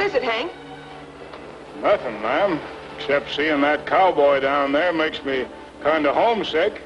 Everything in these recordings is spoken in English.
is it, Hank? Nothing, ma'am. Except seeing that cowboy down there makes me kind of homesick.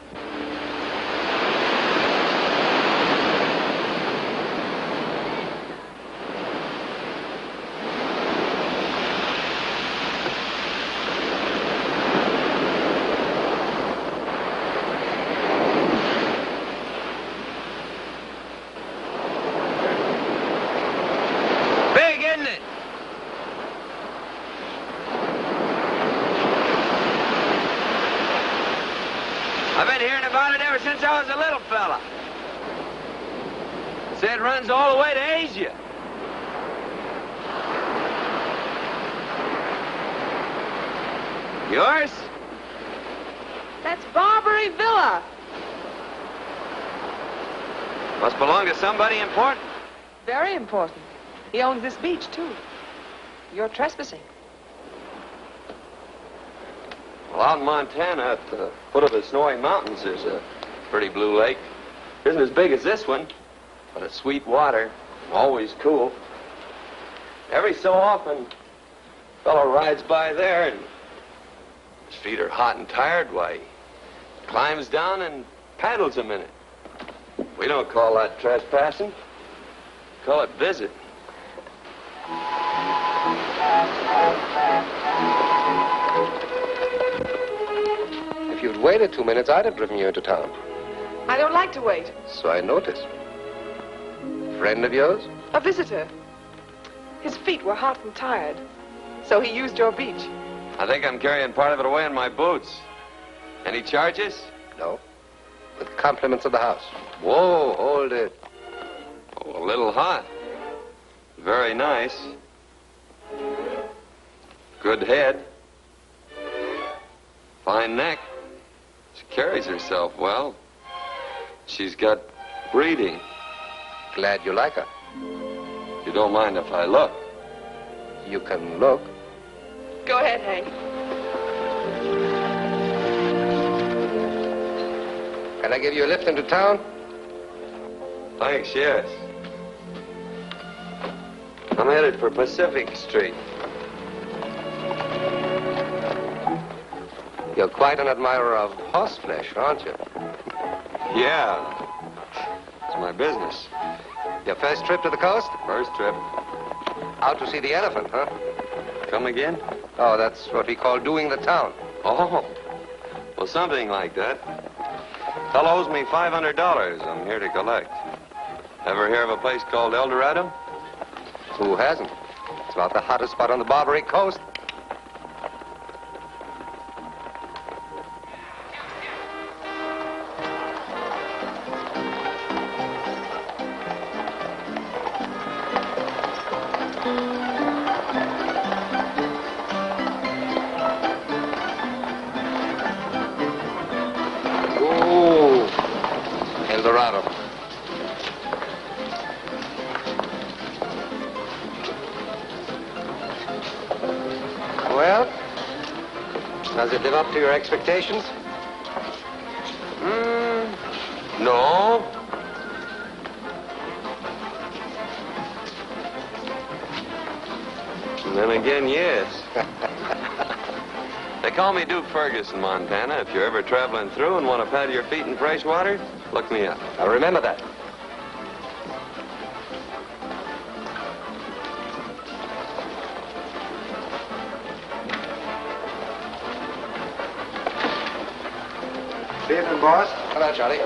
Since I was a little fella. Say it runs all the way to Asia. Yours? That's Barbary Villa. Must belong to somebody important. Very important. He owns this beach, too. You're trespassing. Well, out in Montana, at the foot of the Snowy Mountains, there's a pretty blue lake. Isn't as big as this one, but it's sweet water, always cool. Every so often, a fellow rides by there and his feet are hot and tired. Why, he climbs down and paddles a minute. We don't call that trespassing. We call it visit. If you'd waited 2 minutes, I'd have driven you into town. I don't like to wait. So I noticed. Friend of yours? A visitor. His feet were hot and tired, so he used your beach. I think I'm carrying part of it away in my boots. Any charges? No. With compliments of the house. Whoa, hold it. Oh, a little hot. Very nice. Good head. Fine neck. She carries herself well. She's got breeding. Glad you like her. You don't mind if I look? You can look. Go ahead, Hank. Can I give you a lift into town? Thanks, yes. I'm headed for Pacific Street. You're quite an admirer of horseflesh, aren't you? Yeah. It's my business. Your first trip to the coast? First trip. Out to see the elephant, huh? Come again? Oh, that's what we call doing the town. Oh. Well, something like that. Fellow owes me $500. I'm here to collect. Ever hear of a place called El Dorado? Who hasn't? It's about the hottest spot on the Barbary coast. Does it live up to your expectations? No. And then again, yes. They call me Duke Ferguson, Montana. If you're ever traveling through and want to paddle your feet in fresh water, look me up. I'll remember that. Evening, boss. Hello, Charlie.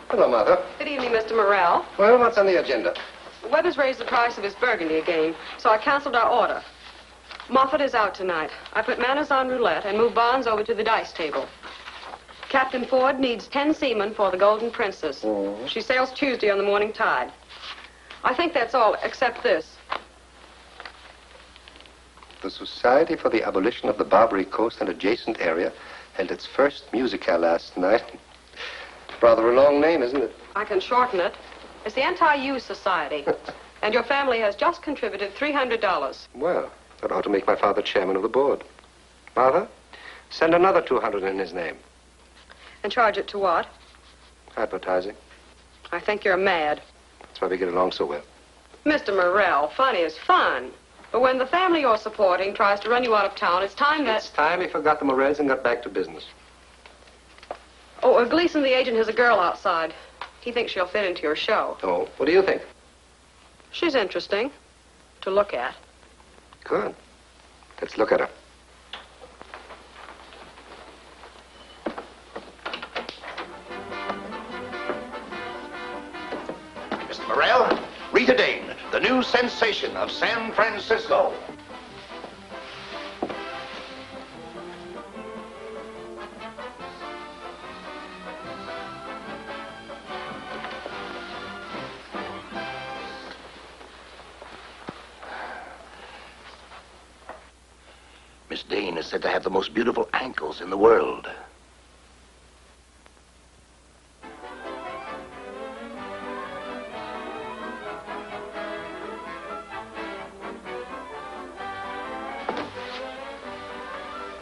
Hello, Martha. Good evening, Mr. Morrell. Well, what's on the agenda? The weather's raised the price of his burgundy again, so I canceled our order. Moffat is out tonight. I put Manners on roulette and moved Barnes over to the dice table. Captain Ford needs 10 seamen for the Golden Princess. Mm-hmm. She sails Tuesday on the morning tide. I think that's all, except this. The Society for the Abolition of the Barbary Coast and adjacent area held its first musicale last night. Rather a long name, isn't it? I can shorten it. It's the Anti-Use Society. And your family has just contributed $300. Well, that ought to make my father chairman of the board. Martha, send another 200 in his name. And charge it to what? Advertising. I think you're mad. That's why we get along so well. Mr. Morrell, fun is fun. But when the family you're supporting tries to run you out of town, it's time that... It's time he forgot the Morels and got back to business. Oh, Gleason, the agent, has a girl outside. He thinks she'll fit into your show. Oh, what do you think? She's interesting to look at. Good. Let's look at her. Mr. Morrell, Rita Dane, the new sensation of San Francisco. Miss Dane is said to have the most beautiful ankles in the world.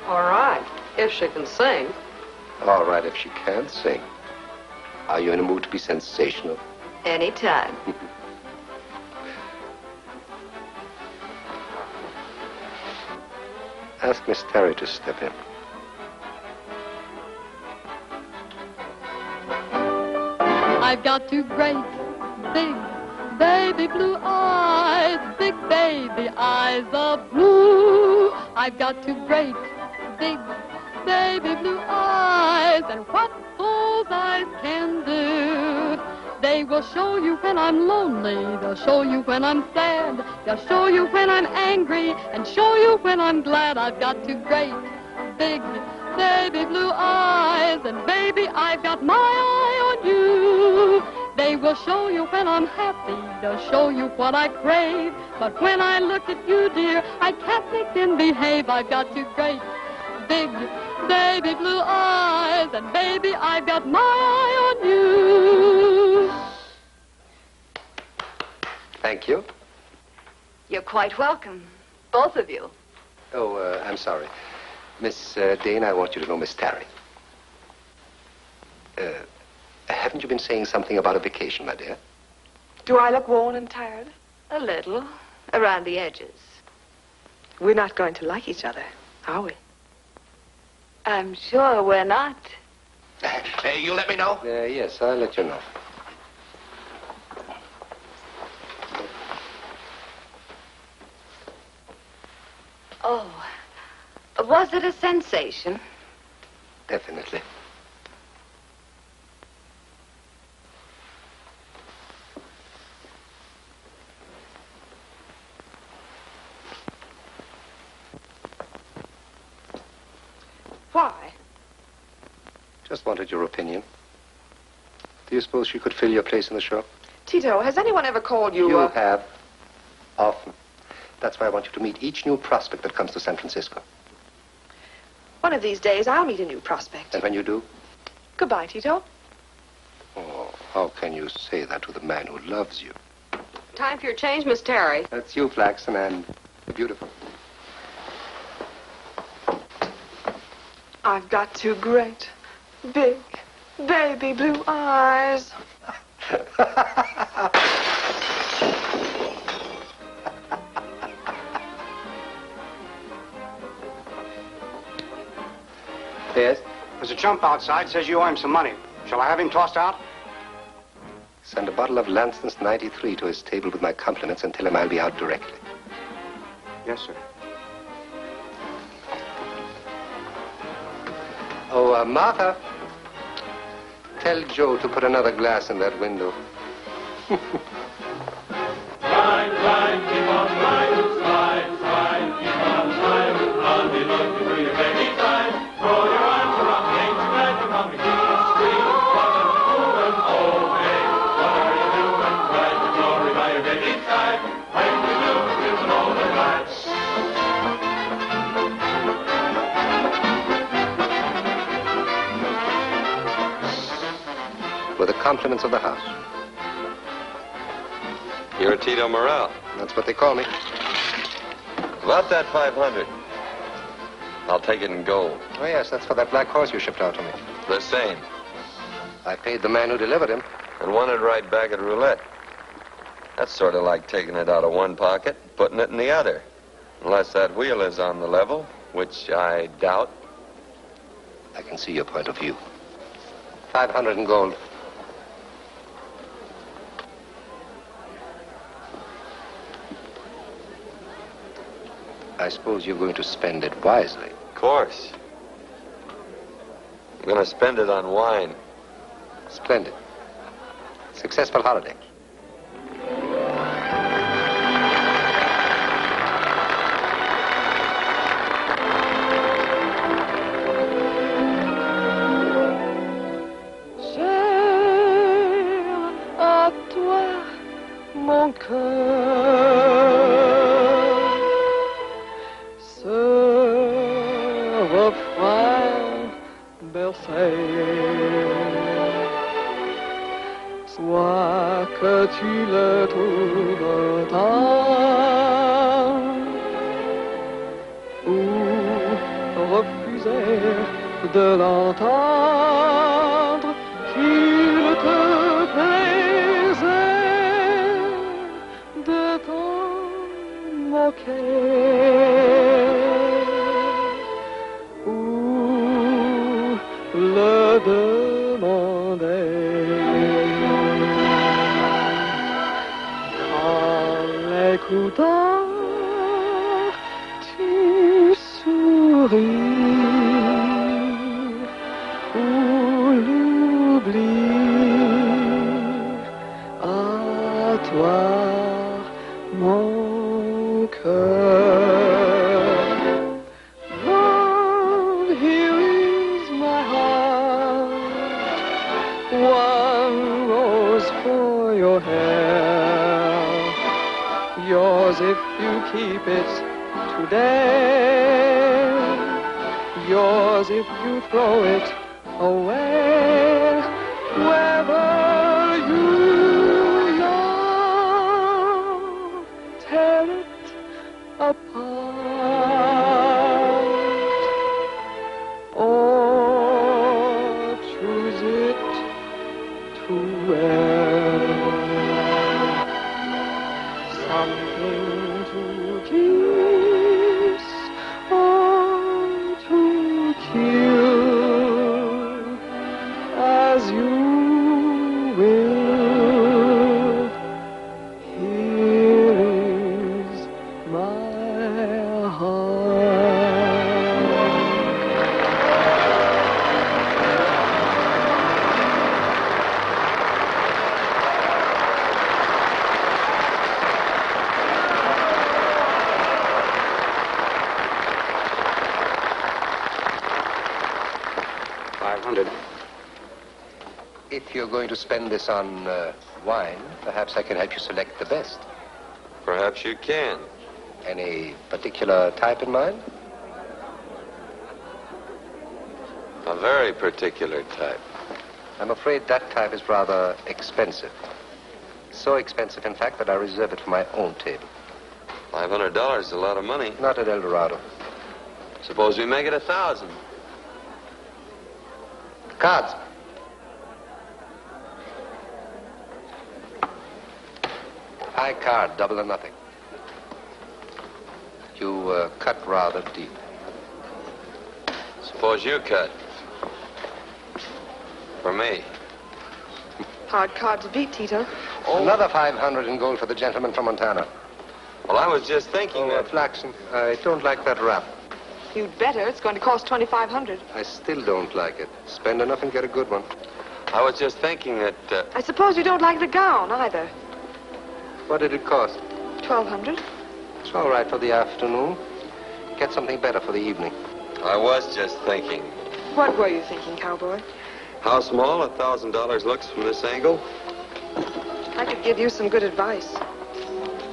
All right, if she can sing. All right, if she can't sing. Are you in a mood to be sensational? Anytime. Ask Miss Terry to step in. I've got two great, big, baby blue eyes, big baby eyes of blue. I've got two great, big, baby blue eyes, and what those eyes can do. They will show you when I'm lonely, they'll show you when I'm sad, they'll show you when I'm angry, and show you when I'm glad. I've got two great, big, baby blue eyes, and baby, I've got my eye on you. They will show you when I'm happy, they'll show you what I crave, but when I look at you, dear, I can't make them behave. I've got two great, big, baby blue eyes, and baby, I've got my eye on you. Thank you. You're quite welcome, both of you. Oh, I'm sorry. Miss Dane, I want you to know Miss Terry. Haven't you been saying something about a vacation, my dear? Do I look worn and tired? A little, around the edges. We're not going to like each other, are we? I'm sure we're not. You let me know? Yes, I'll let you know. Oh, was it a sensation? Definitely. Why? Just wanted your opinion. Do you suppose she could fill your place in the show? Tito, has anyone ever called you? You have. Often. That's why I want you to meet each new prospect that comes to San Francisco. One of these days, I'll meet a new prospect. And when you do? Goodbye, Tito. Oh, how can you say that to the man who loves you? Time for your change, Miss Terry. That's you, Flaxen, and beautiful. I've got two great, big, baby blue eyes. Yes? There's a chump outside, says you owe him some money. Shall I have him tossed out? Send a bottle of Lanston's 93 to his table with my compliments and tell him I'll be out directly. Yes, sir. Oh, Martha. Tell Joe to put another glass in that window. Slide, slide, keep on sliding, slide, slide, keep on were the compliments of the house. You're Tito Morel. That's what they call me. About that 500. I'll take it in gold. Oh, yes, that's for that black horse you shipped out to me. The same. I paid the man who delivered him. And won it right back at roulette. That's sort of like taking it out of one pocket, putting it in the other. Unless that wheel is on the level, which I doubt. I can see your point of view. 500 in gold. I suppose you're going to spend it wisely. Of course. I'm going to spend it on wine. Splendid. Successful holiday. Cher à toi, mon cœur. Soit que tu le trouves tard ou refuser de l'entendre, qu'il te plaisait de t'en moquer. Le demander. En l'écoutant, tu souris ou l'oublies. À toi, mon cœur. Love, here is my heart. One rose for your hair. Yours if you keep it today. Yours if you throw it away. Whether you love, tear it apart. Or choose it to wear. Something to kiss or to kill, as you will. Here is my heart. If you're going to spend this on wine, perhaps I can help you select the best. Perhaps you can. Any particular type in mind? A very particular type. I'm afraid that type is rather expensive. So expensive, in fact, that I reserve it for my own table. $500 is a lot of money. Not at El Dorado. Suppose we make it 1,000. Cards. High card, double or nothing. You cut rather deep. Suppose you cut. For me. Hard card to beat, Tito. Another 500 in gold for the gentleman from Montana. Well, I was just thinking that... Flaxen, I don't like that wrap. You'd better. It's going to cost $2,500. I still don't like it. Spend enough and get a good one. I was just thinking that... I suppose you don't like the gown, either. What did it cost? $1,200. It's all right for the afternoon. Get something better for the evening. I was just thinking. What were you thinking, cowboy? How small $1,000 looks from this angle? I could give you some good advice.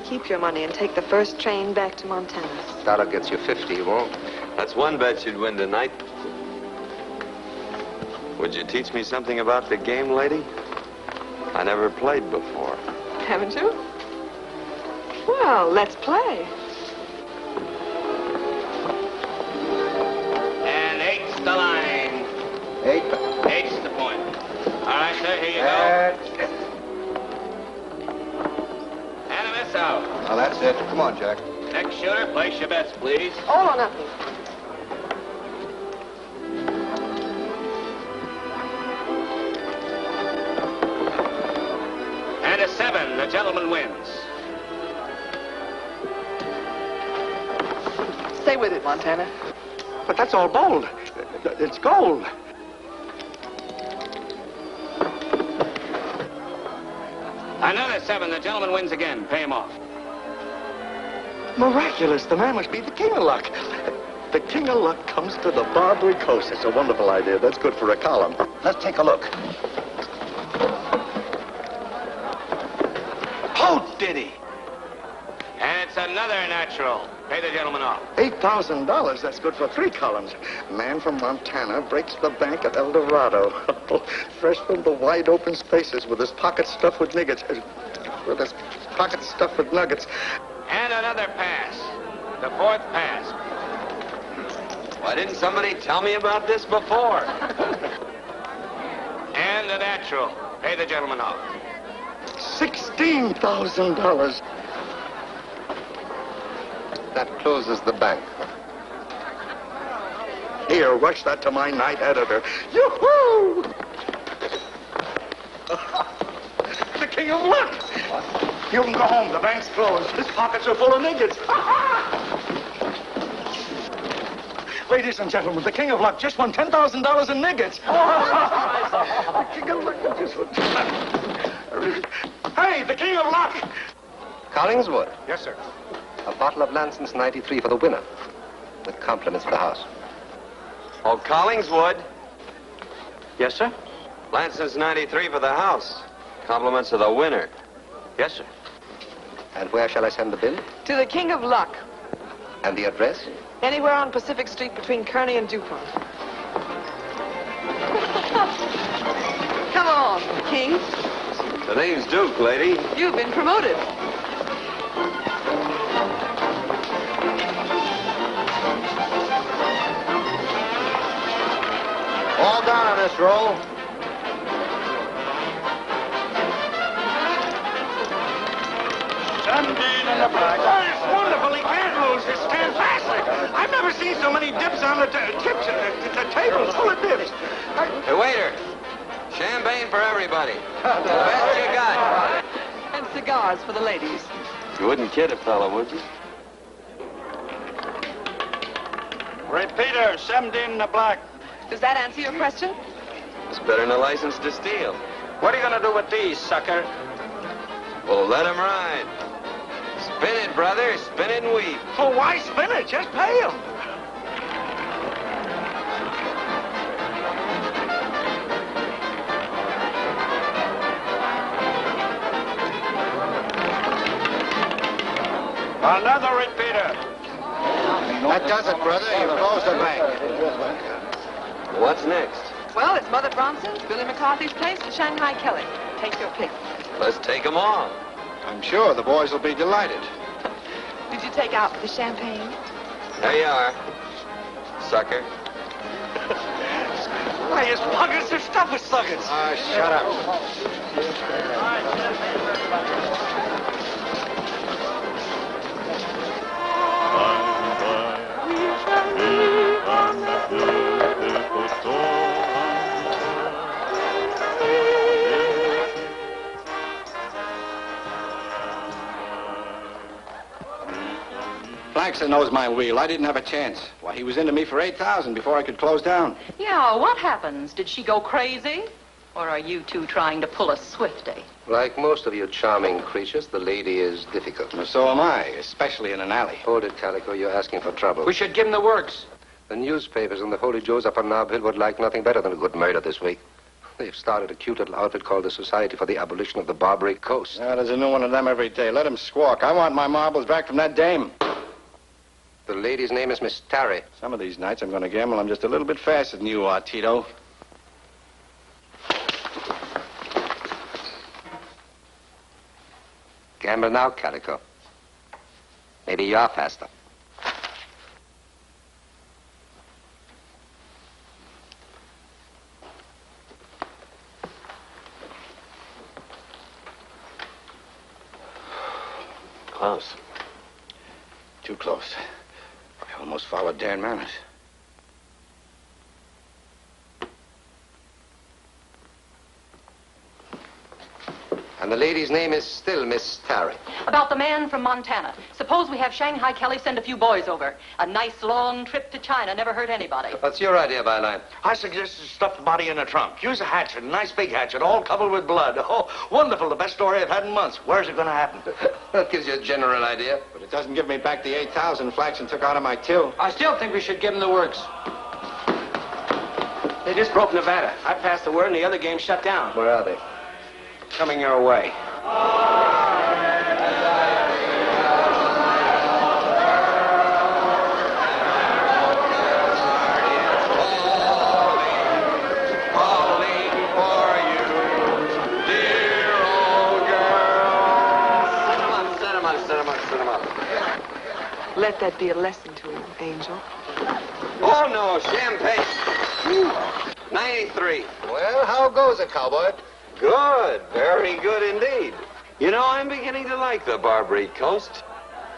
Keep your money and take the first train back to Montana. Dollar gets you 50, you won't? That's one bet you'd win tonight. Would you teach me something about the game, lady? I never played before. Haven't you? Well, let's play. And 8's the line. 8's the point. All right, sir, here you go. And a miss out. Now, that's it. Come on, Jack. Next shooter, place your bets, please. All or nothing. And a 7. The gentleman wins. Stay with it, Montana. But that's all bold. It's gold. Another 7. The gentleman wins again. Pay him off. Miraculous. The man must be the king of luck. The king of luck comes to the Barbary coast. It's a wonderful idea. That's good for a column. Let's take a look. Oh, did he? And it's another natural. Pay the gentleman off. $8,000. That's good for 3 columns. Man from Montana breaks the bank at El Dorado. Fresh from the wide open spaces with his pocket stuffed with nuggets. And another pass. The 4th pass. Why didn't somebody tell me about this before? And a natural. Pay the gentleman off. $16,000. That closes the bank. Here, rush that to my night editor. Yoo-hoo! The king of luck. What? You can go home. The bank's closed. His pockets are full of nuggets. Ladies and gentlemen, the king of luck just won $10,000 in nuggets. The king of luck just won. Hey, the king of luck. Collingswood, Yes, sir. a bottle of Lanson's 93 for the winner. With compliments for the house. Oh, Collingswood. Yes, sir. Lanson's 93 for the house. Compliments of the winner. Yes, sir. And where shall I send the bill? To the King of Luck. And the address? Anywhere on Pacific Street between Kearney and Dupont. Come on, King. The name's Duke, lady. You've been promoted. All down on this roll. It's wonderful. He can't lose. It's fantastic. I've never seen so many dips on the tips. The table's full of dips. Hey, waiter. Champagne for everybody. The best you got. And cigars for the ladies. You wouldn't kid a fellow, would you? Repeater, 17 in the black. Does that answer your question? It's better than a license to steal. What are you going to do with these, sucker? Well, let him ride. Spin it, brother. Spin it and weep. Well, why spin it? Just pay him. Another repeater. That does it, brother. You close the bank. What's next? Well, it's Mother Bronson's, Billy McCarthy's place, and Shanghai Kelly. Take your pick. Let's take them all. I'm sure the boys will be delighted. Did you take out the champagne? There you are, sucker. Why, his pockets are stuffed with suckers. Shut up. Blackson knows my wheel. I didn't have a chance. Why, he was into me for 8,000 before I could close down. Yeah, what happens? Did she go crazy? Or are you two trying to pull a Swifty? Like most of you charming creatures, the lady is difficult. Well, so am I, especially in an alley. Hold it, Calico. You're asking for trouble. We should give him the works. The newspapers and the Holy Joes up on Nob Hill would like nothing better than a good murder this week. They've started a cute little outfit called the Society for the Abolition of the Barbary Coast. Yeah, there's a new one of them every day. Let him squawk. I want my marbles back from that dame. The lady's name is Miss Tarry. Some of these nights I'm going to gamble I'm just a little bit faster than you are, Tito. Gamble now, Calico. Maybe you're faster. Close. Too close. I almost followed Dan Manners. And the lady's name is still Miss Tarrant. About the man from Montana. Suppose we have Shanghai Kelly send a few boys over. A nice long trip to China never hurt anybody. What's your idea, Byline? I suggested stuff the body in a trunk. Use a hatchet, a nice big hatchet, all covered with blood. Oh, wonderful. The best story I've had in months. Where's it going to happen? That gives you a general idea. But it doesn't give me back the 8,000 Flaxen took out of my till. I still think we should give them the works. They just broke Nevada. I passed the word and the other game shut down. Where are they? Coming your way. Let that be a lesson to him, Angel. Oh, no, champagne. 93. Well, how goes it, cowboy? Good, very good indeed. You know, I'm beginning to like the Barbary coast.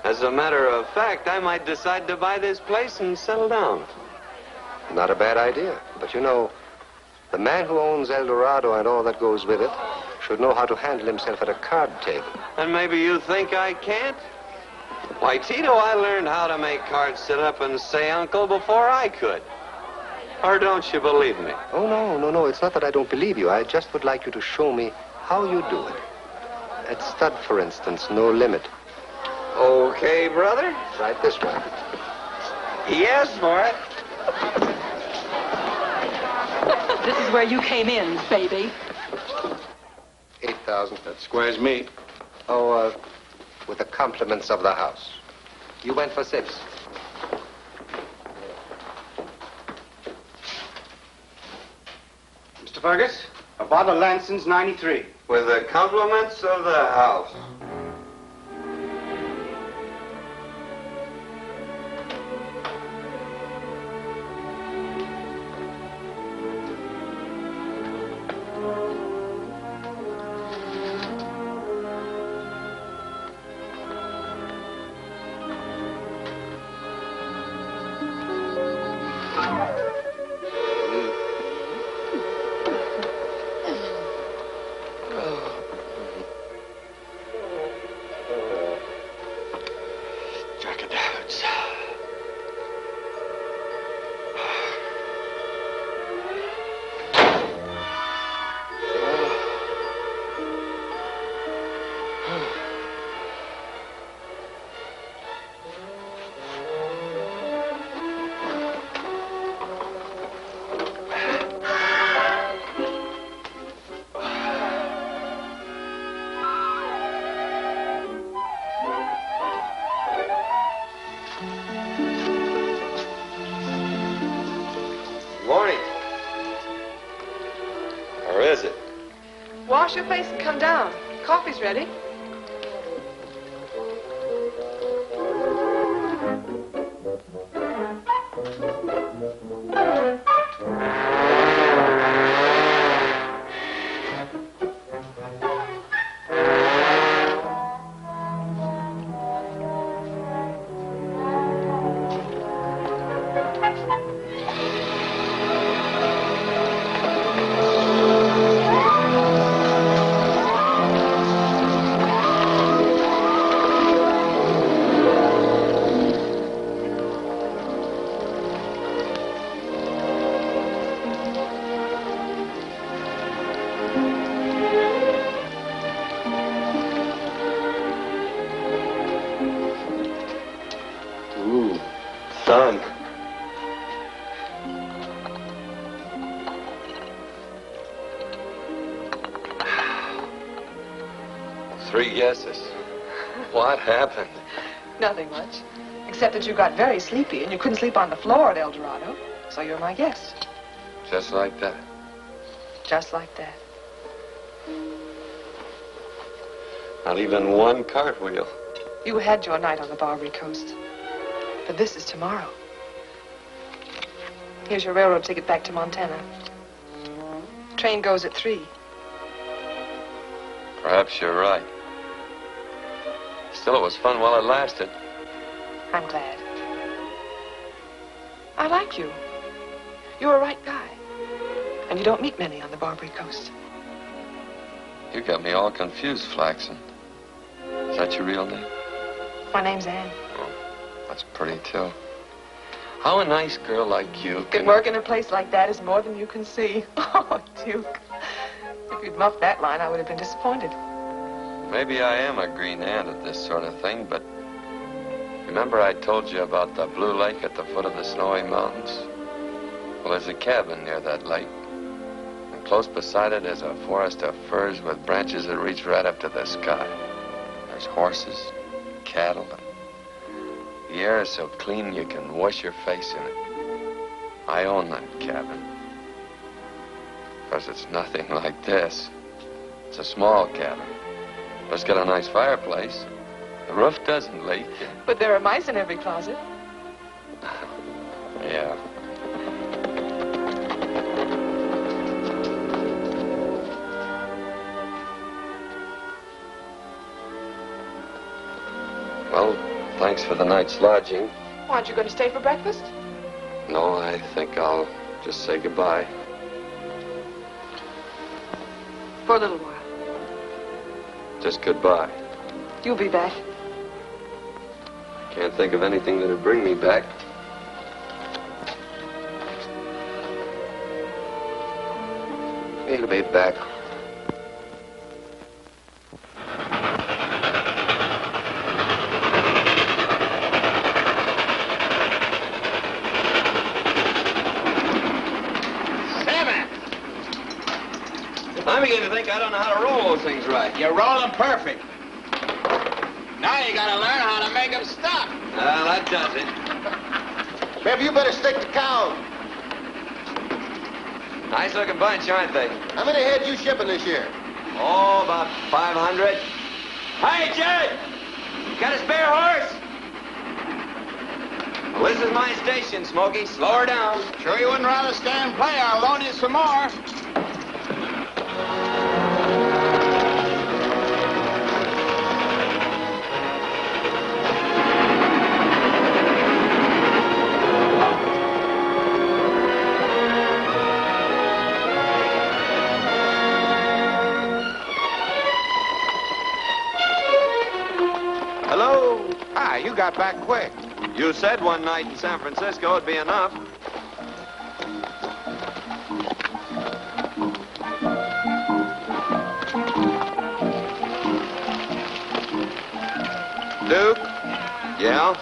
As a matter of fact, I might decide to buy this place and settle down. Not a bad idea. But you know, the man who owns El Dorado and all that goes with it should know how to handle himself at a card table. And maybe you think I can't? Why, Tito, I learned how to make cards sit up and say uncle before I could. Or don't you believe me? Oh, no. It's not that I don't believe you. I just would like you to show me how you do it. At stud, for instance, no limit. Okay, brother. Right this way. Yes, for it. This is where you came in, baby. 8,000. That squares me. Oh, with the compliments of the house. You went for 6. Mr. Fergus, a bottle of Lanson's 93. With the compliments of the house. Wash your face and come down. Coffee's ready. Son. 3 guesses. What happened? Nothing much. Except that you got very sleepy and you couldn't sleep on the floor at El Dorado. So you're my guest. Just like that. Just like that. Not even one cartwheel. You had your night on the Barbary coast. But this is tomorrow. Here's your railroad ticket back to Montana. Train goes at 3. Perhaps you're right. Still, it was fun while it lasted. I'm glad. I like you. You're a right guy. And you don't meet many on the Barbary coast. You got me all confused, Flaxen. Is that your real name? My name's Anne. Oh, that's pretty, too. How a nice girl like you Good work in a place like that is more than you can see. Oh, Duke. If you'd muffed that line, I would have been disappointed. Maybe I am a green ant at this sort of thing, but remember I told you about the blue lake at the foot of the Snowy Mountains? Well, there's a cabin near that lake. And close beside it is a forest of firs with branches that reach right up to the sky. There's horses, cattle, and the air is so clean you can wash your face in it. I own that cabin. Because it's nothing like this. It's a small cabin. But it's got a nice fireplace. The roof doesn't leak. But there are mice in every closet. Yeah. Well, thanks for the night's lodging. Aren't you going to stay for breakfast? No, I think I'll just say goodbye. For a little while. Just goodbye. You'll be back. Can't think of anything that'd bring me back. He'll be back. I'm beginning to think I don't know how to roll those things right. You roll them perfect. Now you gotta learn how to make them stop. Well, that does it. Maybe you better stick to cows. Nice looking bunch, aren't they? How many head you shipping this year? Oh, about 500. Hey, Jed! Got a spare horse? Well, this is my station, Smokey. Slow her down. Sure you wouldn't rather stay and play? I'll loan you some more. Hello? Ah, you got back quick. You said one night in San Francisco would be enough. Duke, Yeah?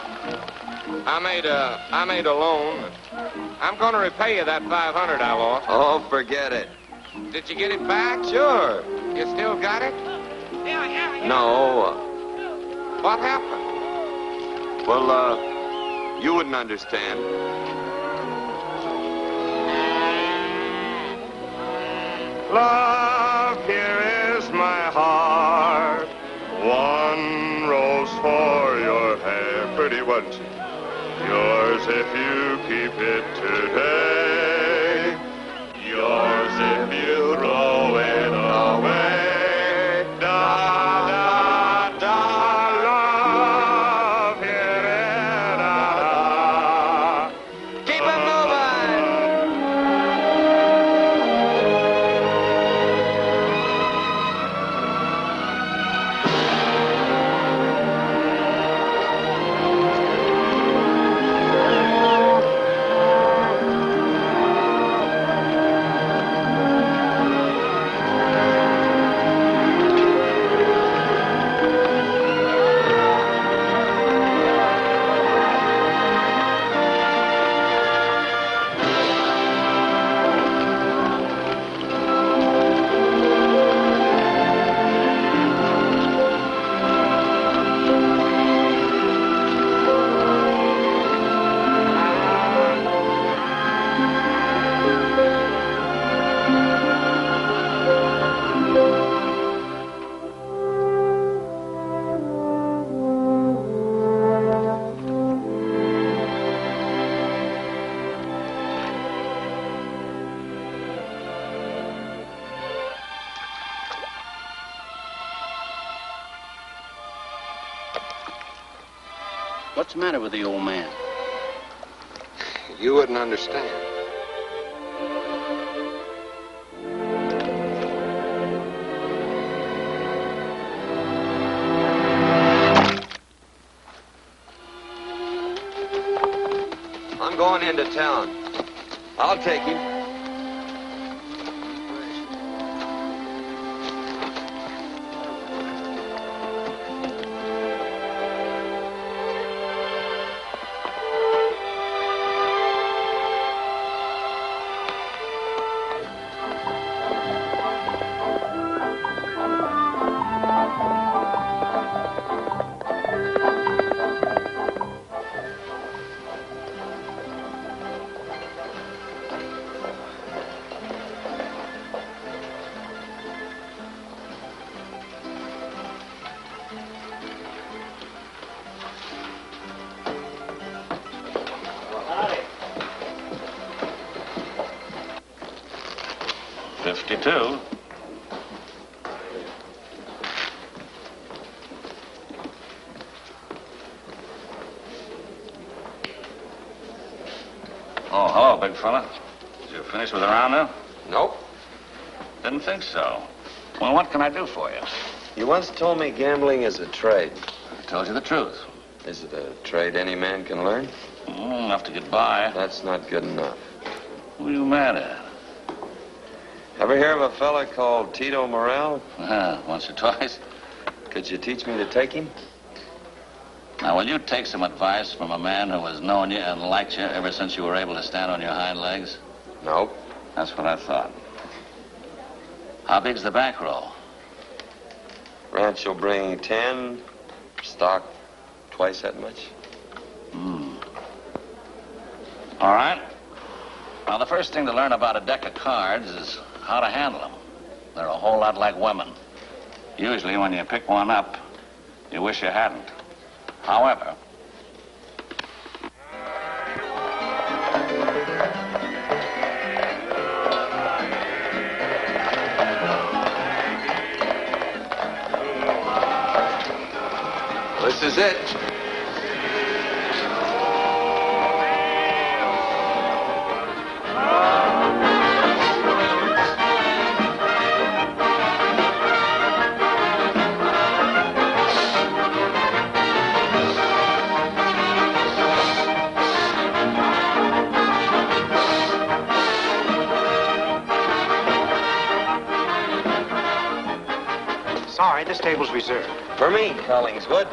I made a loan. I'm going to repay you that $500 I lost. Oh, forget it. Did you get it back? Sure. You still got it? No. What happened? Well, you wouldn't understand. Love, here is my heart. One rose for your hair. Pretty, wasn't she? Yours if you keep it today. Yours if you throw it away. Da, da, da, love, here is da, da. Keep it moving! What's the matter with the old man? You wouldn't understand. I'm going into town. I'll take him. Oh, hello, big fella. Did you finish with the round now? Nope. Didn't think so. Well, what can I do for you? You once told me gambling is a trade. I told you the truth. Is it a trade any man can learn? Enough to get by. That's not good enough. Who are you mad at? Ever hear of a fella called Tito Morel? Once or twice. Could you teach me to take him? Now, will you take some advice from a man who has known you and liked you ever since you were able to stand on your hind legs? Nope. That's what I thought. How big's the bankroll? Ranch will bring 10, stock twice that much. All right. Now, the first thing to learn about a deck of cards is how to handle them. They're a whole lot like women. Usually, when you pick one up, you wish you hadn't. However, this is it. Sorry, this table's reserved. For me, Collingswood.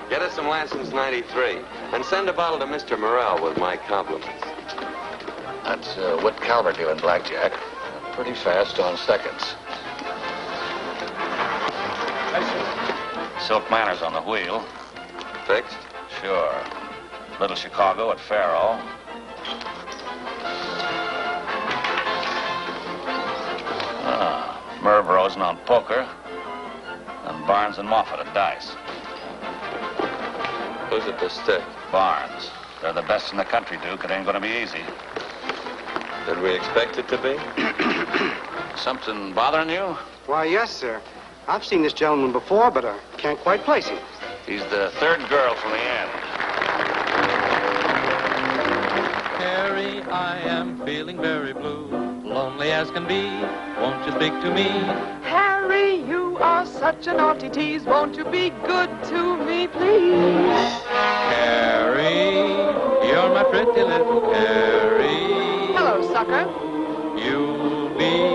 Get us some Lansing's 93. And send a bottle to Mr. Morel with my compliments. That's what Calvert do in blackjack. Pretty fast on seconds. Silk Manor's on the wheel. Fixed? Sure. Little Chicago at Faro. Merv Rosen on poker. And Barnes and Moffat at dice. Who's at the stick? Barnes. They're the best in the country, Duke. It ain't gonna be easy. Did we expect it to be? Something bothering you? Why, yes, sir. I've seen this gentleman before, but I can't quite place him. He's the third girl from the end. Harry, I am feeling very blue, lonely as can be. Won't you speak to me? Harry, you are such a naughty tease. Won't you be good to me, please? Harry, you're my pretty little Harry. Hello, sucker. You'll be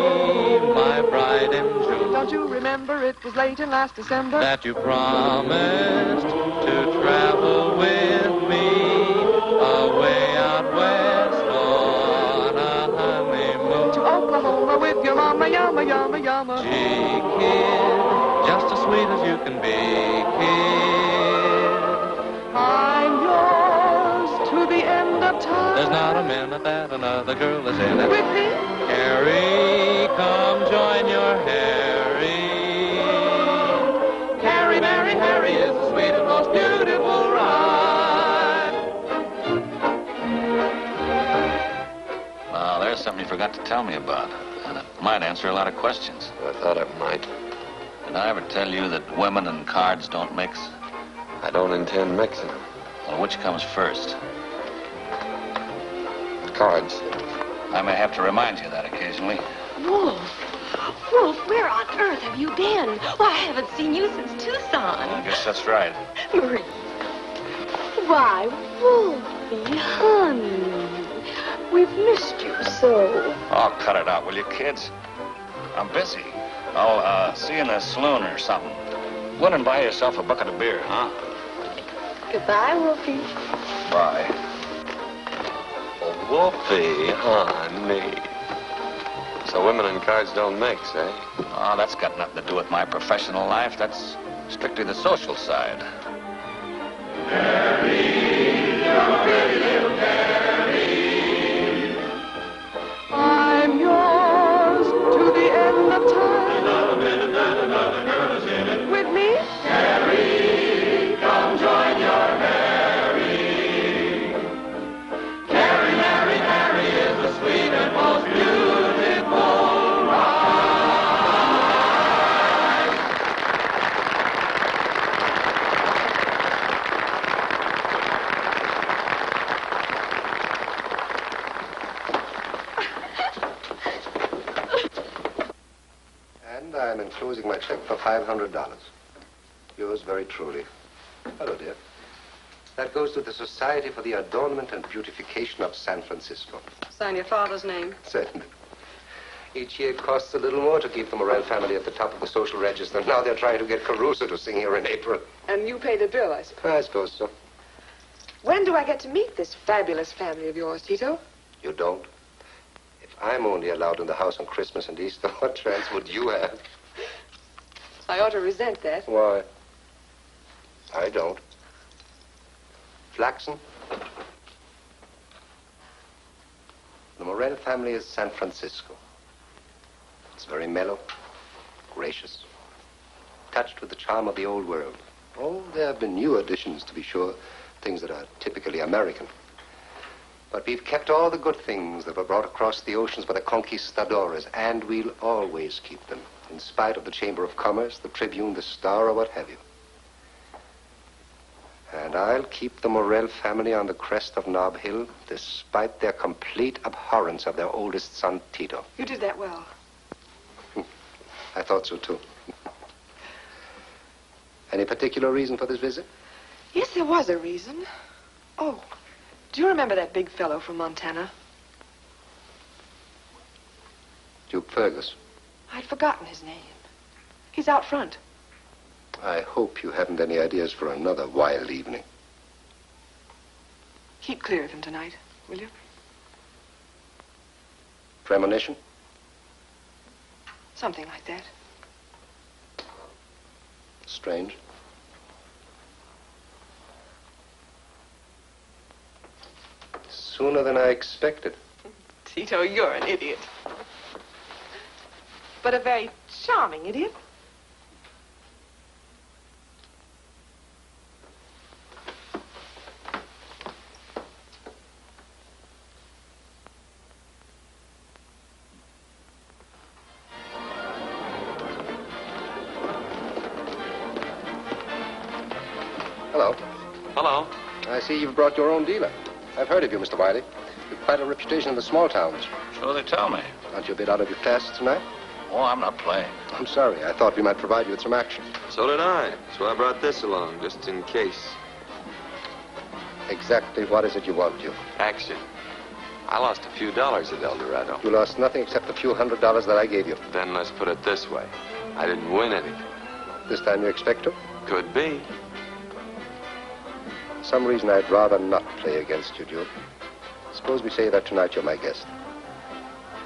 my bride and jewel. Don't you remember it was late in last December that you promised to travel with me away out west on a honeymoon to Oklahoma with your mama, yama, yama, yama. Gee, kid, just as sweet as you can be, kid. I'm yours to the end of time. There's not a minute that another girl is in it. With me? Harry, come join your Harry. Harry, marry Harry is the sweet and most beautiful ride. Now, there's something you forgot to tell me about. And it might answer a lot of questions. I thought it might. Did I ever tell you that women and cards don't mix? I don't intend mixing them. Well, which comes first? Cards. I may have to remind you that occasionally. Wolf! Wolf, where on earth have you been? Well, I haven't seen you since Tucson. I guess that's right. Marie. Why, Wolfie, honey. We've missed you so. Oh, cut it out, will you, kids? I'm busy. I'll see you in the saloon or something. Go in and buy yourself a bucket of beer, huh? Goodbye, Wolfie. Bye. Oh, Wolfie, honey. So women and cards don't mix, eh? Oh, that's got nothing to do with my professional life. That's strictly the social side. I'm yours to the end of time. With me? Carrie, come join your Harry. Carrie, Mary, Harry is the sweet and most beautiful ride. And I'm enclosing my check for $500. Yours very truly. Hello, dear. That goes to the Society for the Adornment and Beautification of San Francisco. Sign your father's name. Certainly. Each year it costs a little more to keep the Morel family at the top of the social register. Now they're trying to get Caruso to sing here in April. And you pay the bill, I suppose. I suppose so. When do I get to meet this fabulous family of yours, Tito? You don't? If I'm only allowed in the house on Christmas and Easter, what chance would you have? I ought to resent that. Why? I don't. Flaxen? The Morel family is San Francisco. It's very mellow, gracious, touched with the charm of the old world. Oh, there have been new additions, to be sure, things that are typically American. But we've kept all the good things that were brought across the oceans by the conquistadores, and we'll always keep them, in spite of the Chamber of Commerce, the Tribune, the Star, or what have you. And I'll keep the Morel family on the crest of Nob Hill, despite their complete abhorrence of their oldest son, Tito. You did that well. I thought so, too. Any particular reason for this visit? Yes, there was a reason. Oh, do you remember that big fellow from Montana? Duke Fergus. I'd forgotten his name. He's out front. I hope you haven't any ideas for another wild evening. Keep clear of him tonight, will you? Premonition? Something like that. Strange. Sooner than I expected. Tito, you're an idiot. But a very charming idiot. Hello. Hello. I see you've brought your own dealer. I've heard of you, Mr. Wiley. You've quite a reputation in the small towns. So they tell me. Aren't you a bit out of your class tonight? Oh, I'm not playing. I'm sorry. I thought we might provide you with some action. So did I. So I brought this along, just in case. Exactly what is it you want, Duke? Action. I lost a few dollars at El Dorado. You lost nothing except the few $100 that I gave you. Then let's put it this way. I didn't win anything. This time you expect to? Could be. For some reason I'd rather not play against you, Duke. Suppose we say that tonight you're my guest.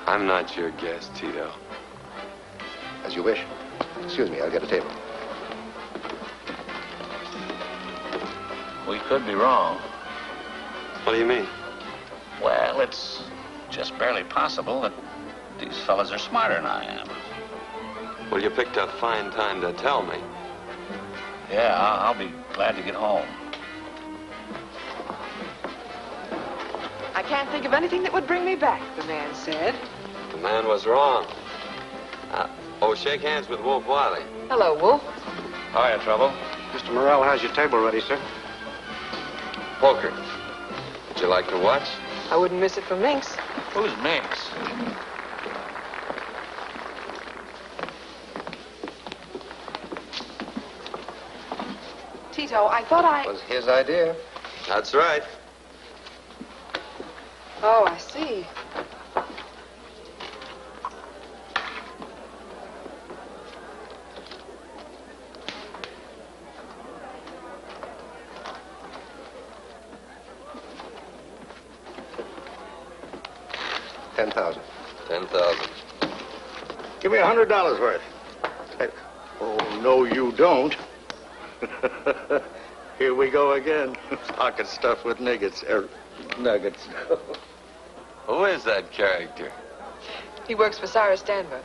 I'm not your guest, Tito. As you wish. Excuse me, I'll get a table. We could be wrong. What do you mean? Well, it's just barely possible that these fellas are smarter than I am. Well, you picked a fine time to tell me. Yeah, I'll be glad to get home. I can't think of anything that would bring me back, the man said. The man was wrong. Shake hands with Wolf Wiley. Hello, Wolf. Hiya, Trouble. Mr. Morrell has your table ready, sir. Poker. Would you like to watch? I wouldn't miss it for Minx. Who's Minx? Tito, I thought It was his idea. That's right. Oh, I see. $10,000. 10,000. Give me $100 worth. Oh, no, you don't. Here we go again. Pocket stuff with nuggets. Nuggets. Who is that character? He works for Cyrus Danver.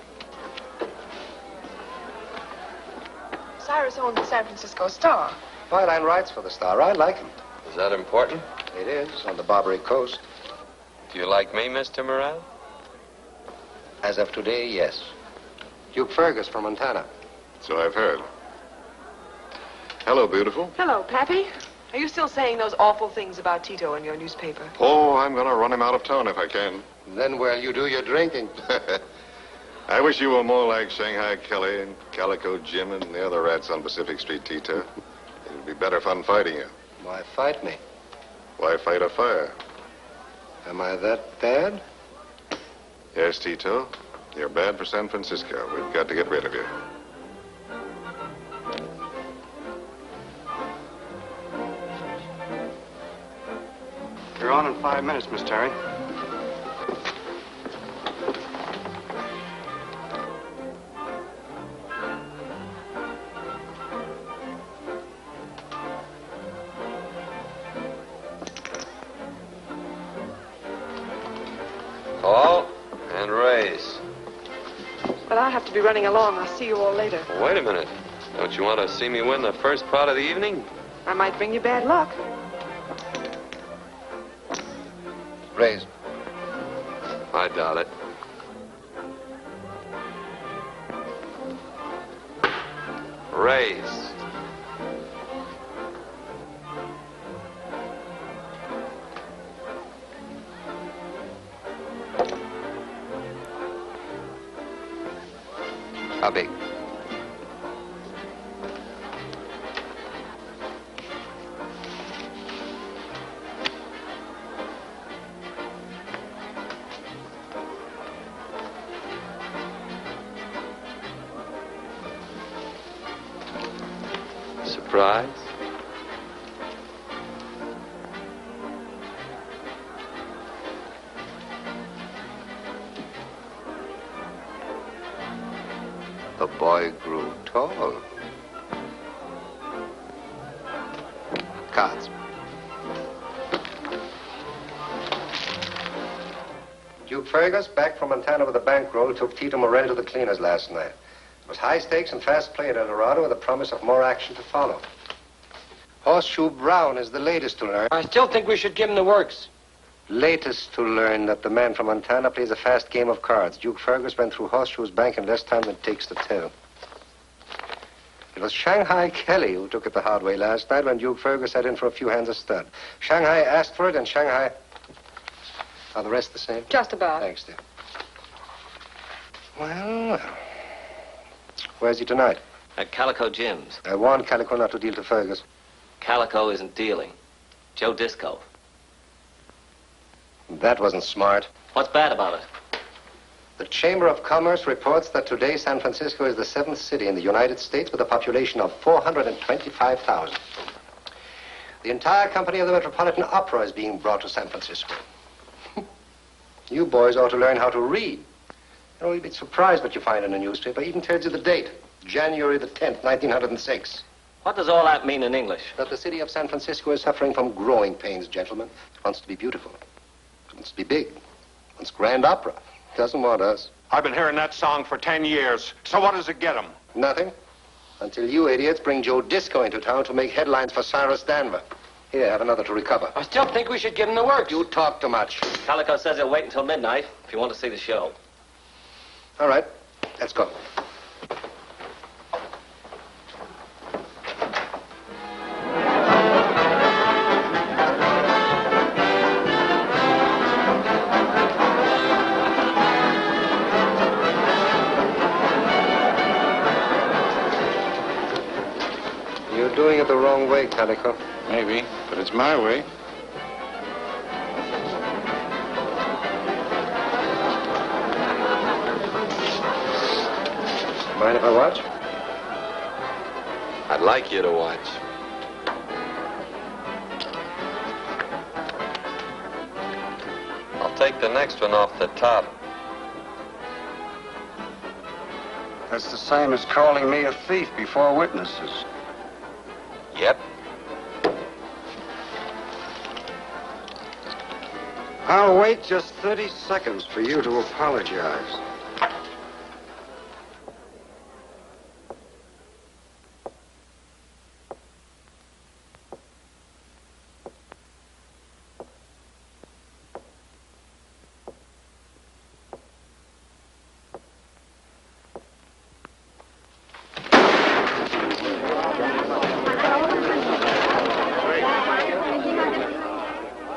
Cyrus owns the San Francisco Star. Byline writes for the Star. I like him. Is that important? It is, on the Barbary coast. Do you like me, Mr. Morrell? As of today, yes. Duke Fergus from Montana. So I've heard. Hello, beautiful. Hello, Pappy. Are you still saying those awful things about Tito in your newspaper? Oh, I'm going to run him out of town if I can. Then where'll you do your drinking? I wish you were more like Shanghai Kelly and Calico Jim and the other rats on Pacific Street, Tito. It would be better fun fighting you. Why fight me? Why fight a fire? Am I that bad? Yes, Tito. You're bad for San Francisco. We've got to get rid of you. You're on in 5 minutes, Miss Terry. Call and raise. But I'll have to be running along. I'll see you all later. Well, wait a minute. Don't you want to see me win the first part of the evening? I might bring you bad luck. Raise. I doubt it. Raise. How big? Surprise. The boy grew tall. Cards. Duke Fergus, back from Montana with a bankroll, took Tito Morrell to the cleaners last night. It was high stakes and fast play at El Dorado with a promise of more action to follow. Horseshoe Brown is the latest to learn. I still think we should give him the works. Latest to learn that the man from Montana plays a fast game of cards. Duke Fergus went through Horseshoe's bank in less time than it takes to tell. It was Shanghai Kelly who took it the hard way last night when Duke Fergus sat in for a few hands of stud. Shanghai asked for it, and Shanghai... Are the rest the same? Just about. Thanks, dear. Well, where's he tonight? At Calico Jim's. I warned Calico not to deal to Fergus. Calico isn't dealing. Joe Disco. That wasn't smart. What's bad about it? The Chamber of Commerce reports that today San Francisco is the 7th city in the United States with a population of 425,000. The entire company of the Metropolitan Opera is being brought to San Francisco. You boys ought to learn how to read. You know, you'd be surprised what you find in a newspaper. Even tells you the date, January the 10th, 1906. What does all that mean in English? That the city of San Francisco is suffering from growing pains, gentlemen. It wants to be beautiful. It wants to be big. It wants grand opera. It doesn't want us. I've been hearing that song for 10 years. So what does it get them? Nothing. Until you idiots bring Joe Disco into town to make headlines for Cyrus Danver. Here, have another to recover. I still think we should give him the works. You talk too much. Calico says he'll wait until midnight if you want to see the show. All right, let's go. doing it the wrong way, Calico. Maybe, but it's my way. Mind if I watch? I'd like you to watch. I'll take the next one off the top. That's the same as calling me a thief before witnesses. Yep. I'll wait just 30 seconds for you to apologize.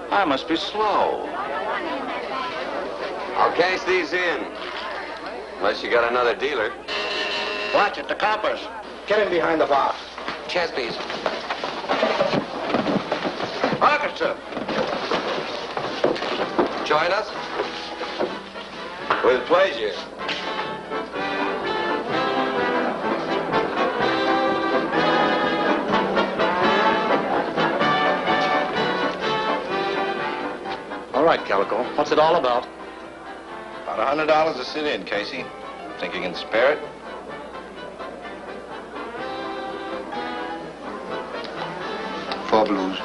I must be slow. I'll cash these in. Unless you got another dealer. Watch it, the coppers. Get in behind the box. Chesby's. Orchestra. Join us? With pleasure. All right, Calico. What's it all about? About $100 to sit in, Casey. Think you can spare it? Four blues.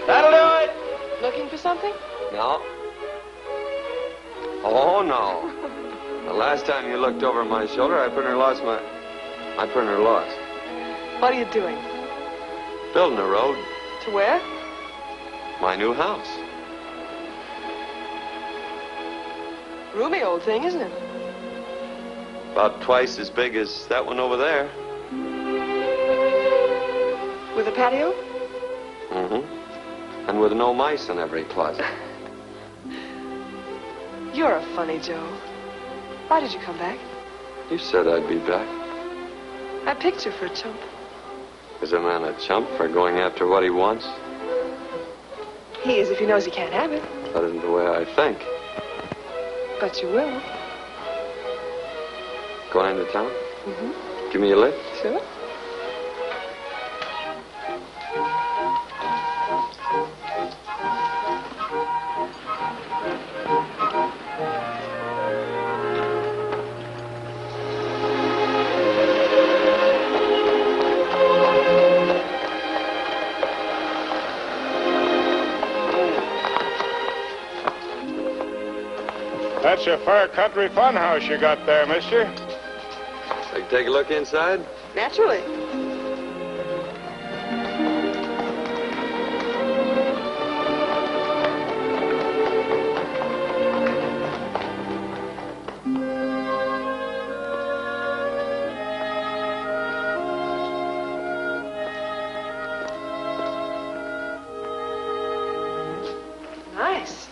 That'll do it. Looking for something? No. Oh, no. The last time you looked over my shoulder, I pretty near lost. What are you doing? Building a road. To where? My new house. Roomy old thing, isn't it? About twice as big as that one over there. With a patio? Mm-hmm. And with no mice in every closet. You're a funny Joe. Why did you come back? You said I'd be back. I picked you for a chump. Is a man a chump for going after what he wants? He is if he knows he can't have it. That isn't the way I think. But you will. Going into town? Mm-hmm. Give me a lift? Sure. That's a far country funhouse you got there, mister. I can take a look inside? Naturally. Nice.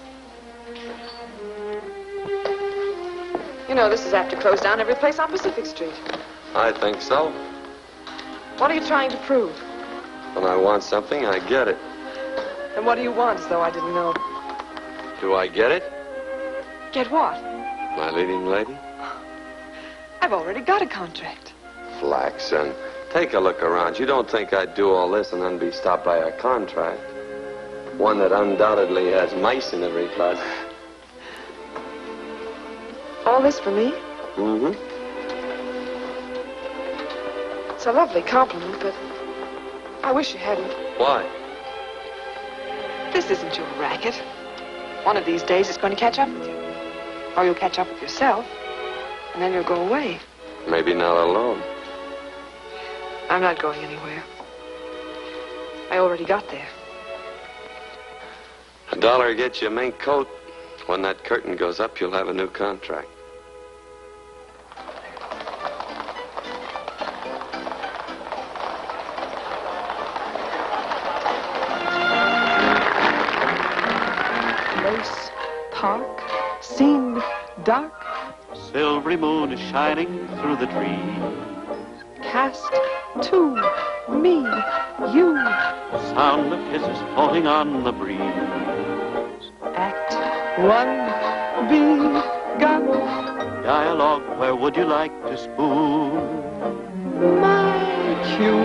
You know, this is apt to close down every place on Pacific Street. I think so. What are you trying to prove? When I want something, I get it. And what do you want, as though I didn't know? Do I get it? Get what? My leading lady? I've already got a contract. Flaxen. Take a look around. You don't think I'd do all this and then be stopped by a contract? One that undoubtedly has mice in every closet. All this for me? Mm-hmm. It's a lovely compliment, but I wish you hadn't. Why? This isn't your racket. One of these days it's going to catch up with you. Or you'll catch up with yourself, and then you'll go away. Maybe not alone. I'm not going anywhere. I already got there. $1 gets you a mink coat. When that curtain goes up, you'll have a new contract. Place, park, scene, dark. Silvery moon is shining through the trees. Cast, two, me, you. Sound of kisses floating on the breeze. Act one, begun. Dialogue, where would you like to spoon? My cue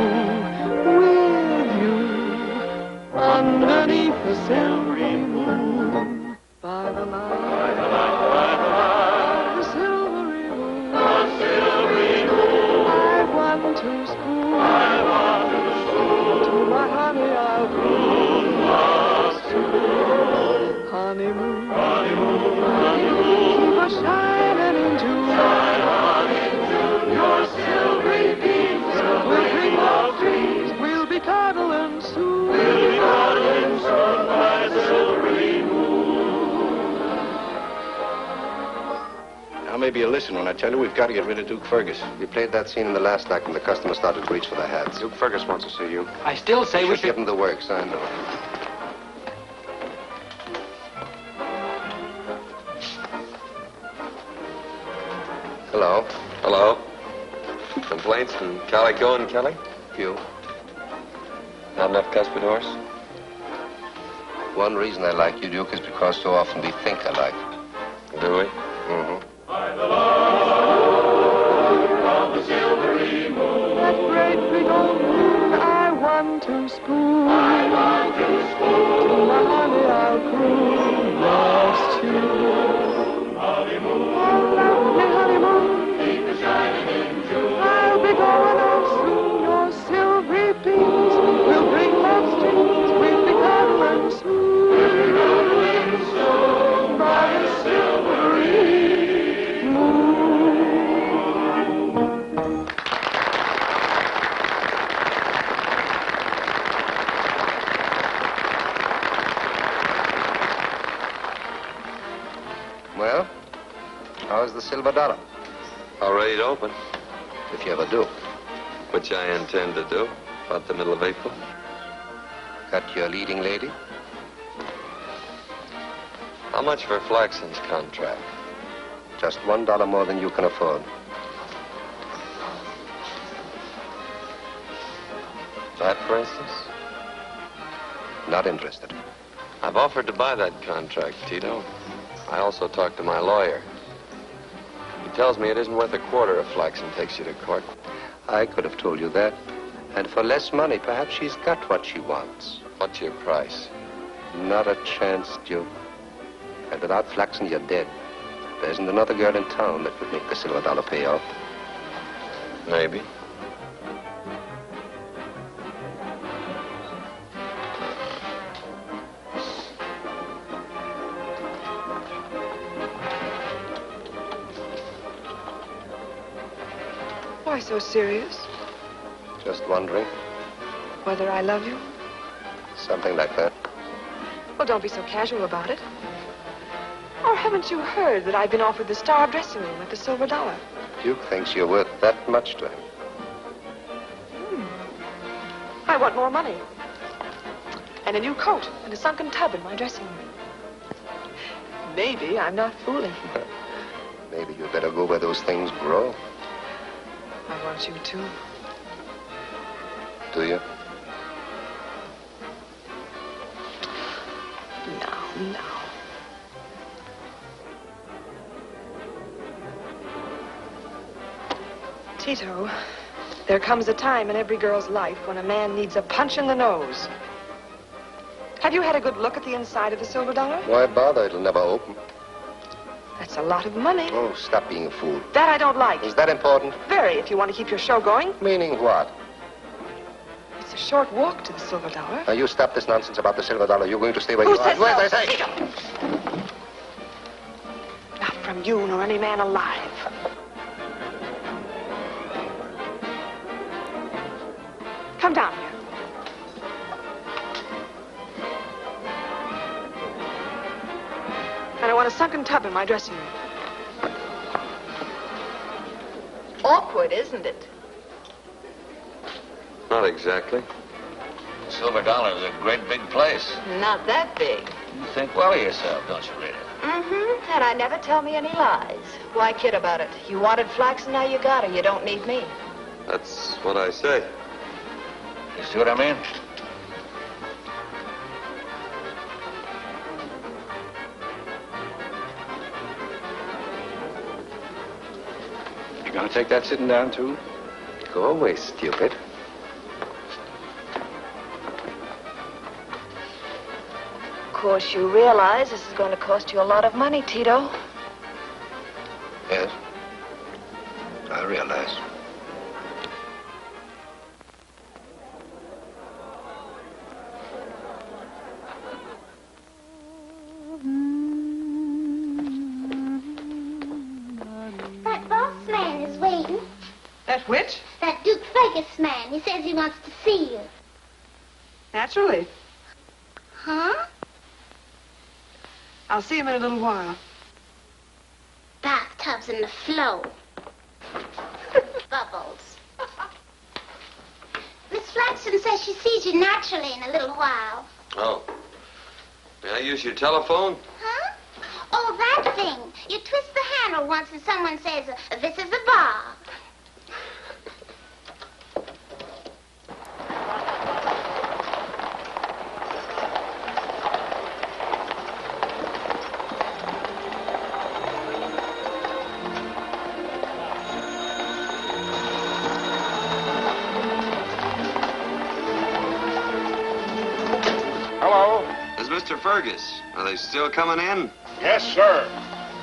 with you underneath the silvery moon. By the light, the silvery moon. I want to spoon. To my honey I'll croon. Honeymoon. Keep a shining in June. Your silvery beams will bring love dreams. We'll be cuddling soon. By the silvery moon. Now maybe you'll listen when I tell you we've got to get rid of Duke Fergus. You played that scene in the last act and the customers started to reach for their hats. Duke Fergus wants to see you. I still say we should... Give them the works, I know. Hello. Hello? Complaints from Calico and Kelly? Few. Not enough cuspidors? One reason I like you, Duke, is because so often we think alike. Do we? Mm-hmm. That great big old moon, I want to spoon. To my honey I'll croon. Next to honeymoon. Oh, lovely honeymoon. Keep the shining in June. I'll be going on soon. Your silvery beams will bring love streams. We'll be cuddling soon. By the silvery moon. Well, how's the silver dollar? All ready to open. If you ever do. Which I intend to do. About the middle of April. Got your leading lady? How much for Flaxen's contract? Just $1 more than you can afford. That, for instance? Not interested. I've offered to buy that contract, Tito. I also talked to my lawyer. He tells me it isn't worth a quarter if Flaxen takes you to court. I could have told you that. And for less money, perhaps she's got what she wants. What's your price? Not a chance, Duke. And without Flaxen, you're dead. There isn't another girl in town that would make the silver dollar pay off. Maybe. Why so serious? Just wondering. Whether I love you? Something like that. Well, don't be so casual about it. Or haven't you heard that I've been offered the star dressing room at the Silver Dollar? Duke thinks you're worth that much to him. I want more money. And a new coat and a sunken tub in my dressing room. Maybe I'm not fooling. Maybe you'd better go where those things grow. I want you to. Do you? No. Tito, there comes a time in every girl's life when a man needs a punch in the nose. Have you had a good look at the inside of the Silver Dollar? Why bother? It'll never open. That's a lot of money. Oh, stop being a fool. That I don't like. Is that important? Very, if you want to keep your show going. Meaning what? It's a short walk to the Silver Dollar. Now, you stop this nonsense about the silver dollar. You're going to stay where you are. Who says Where so? I say? Tito! Not from you nor any man alive. Come down here. sunken tub in my dressing room. Awkward, isn't it? Not exactly. Silver Dollar is a great big place. Not that big. You think well of yourself, don't you, Rita? Mm-hmm. And I never tell me any lies. Why kid about it? You wanted flax and now you got her. You don't need me. That's what I say. You see what I mean? You gonna take that sitting down, too? Go away, stupid. Of course, you realize this is going to cost you a lot of money, Tito. Yes. I realize. That boss man is waiting. That which? That Duke Fergus man. He says he wants to see you. Naturally. Huh? I'll see him in a little while. Bathtubs in the flow. Bubbles. Miss Flaxen says she sees you naturally in a little while. Oh. May I use your telephone? Huh? Oh, that thing. You twist the handle once and someone says, this is a bar. Hello? Is Mr. Fergus? Are they still coming in? Yes, sir.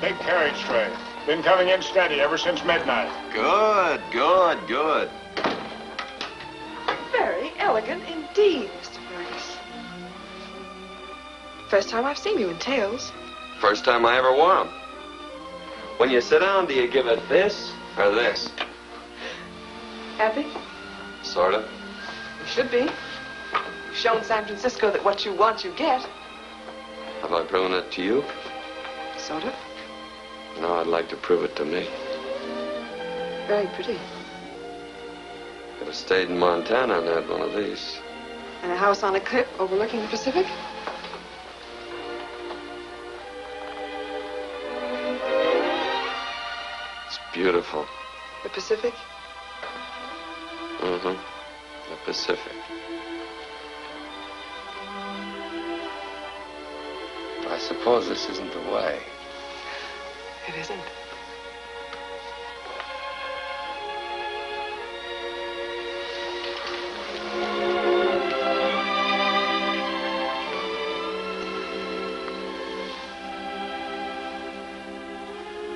Big carriage tray. Been coming in steady ever since midnight. Good, good, good. Very elegant indeed, Mr. Fergus. First time I've seen you in tails. First time I ever wore 'em. When you sit down, do you give it this or this? Happy? Sort of. You should be. You've shown San Francisco that what you want, you get. Have I proven it to you? Sort of. No, I'd like to prove it to me. Very pretty. Could have stayed in Montana and had one of these. And a house on a cliff overlooking the Pacific? It's beautiful. The Pacific? Mm-hmm. The Pacific. I suppose this isn't the way. It isn't.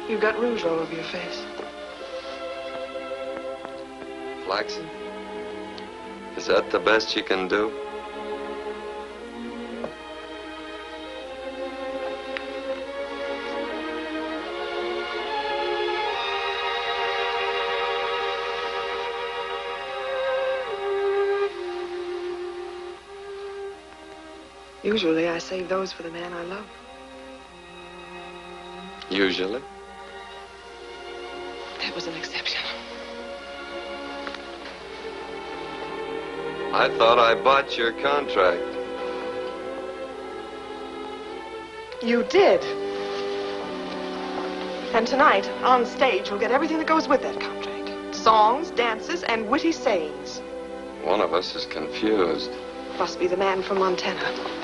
You've got rouge all over your face. Flaxen? Is that the best you can do? Usually I save those for the man I love. Usually. That was an exception. I thought I bought your contract. You did. And tonight, on stage, you'll get everything that goes with that contract. Songs, dances, and witty sayings. One of us is confused. Must be the man from Montana.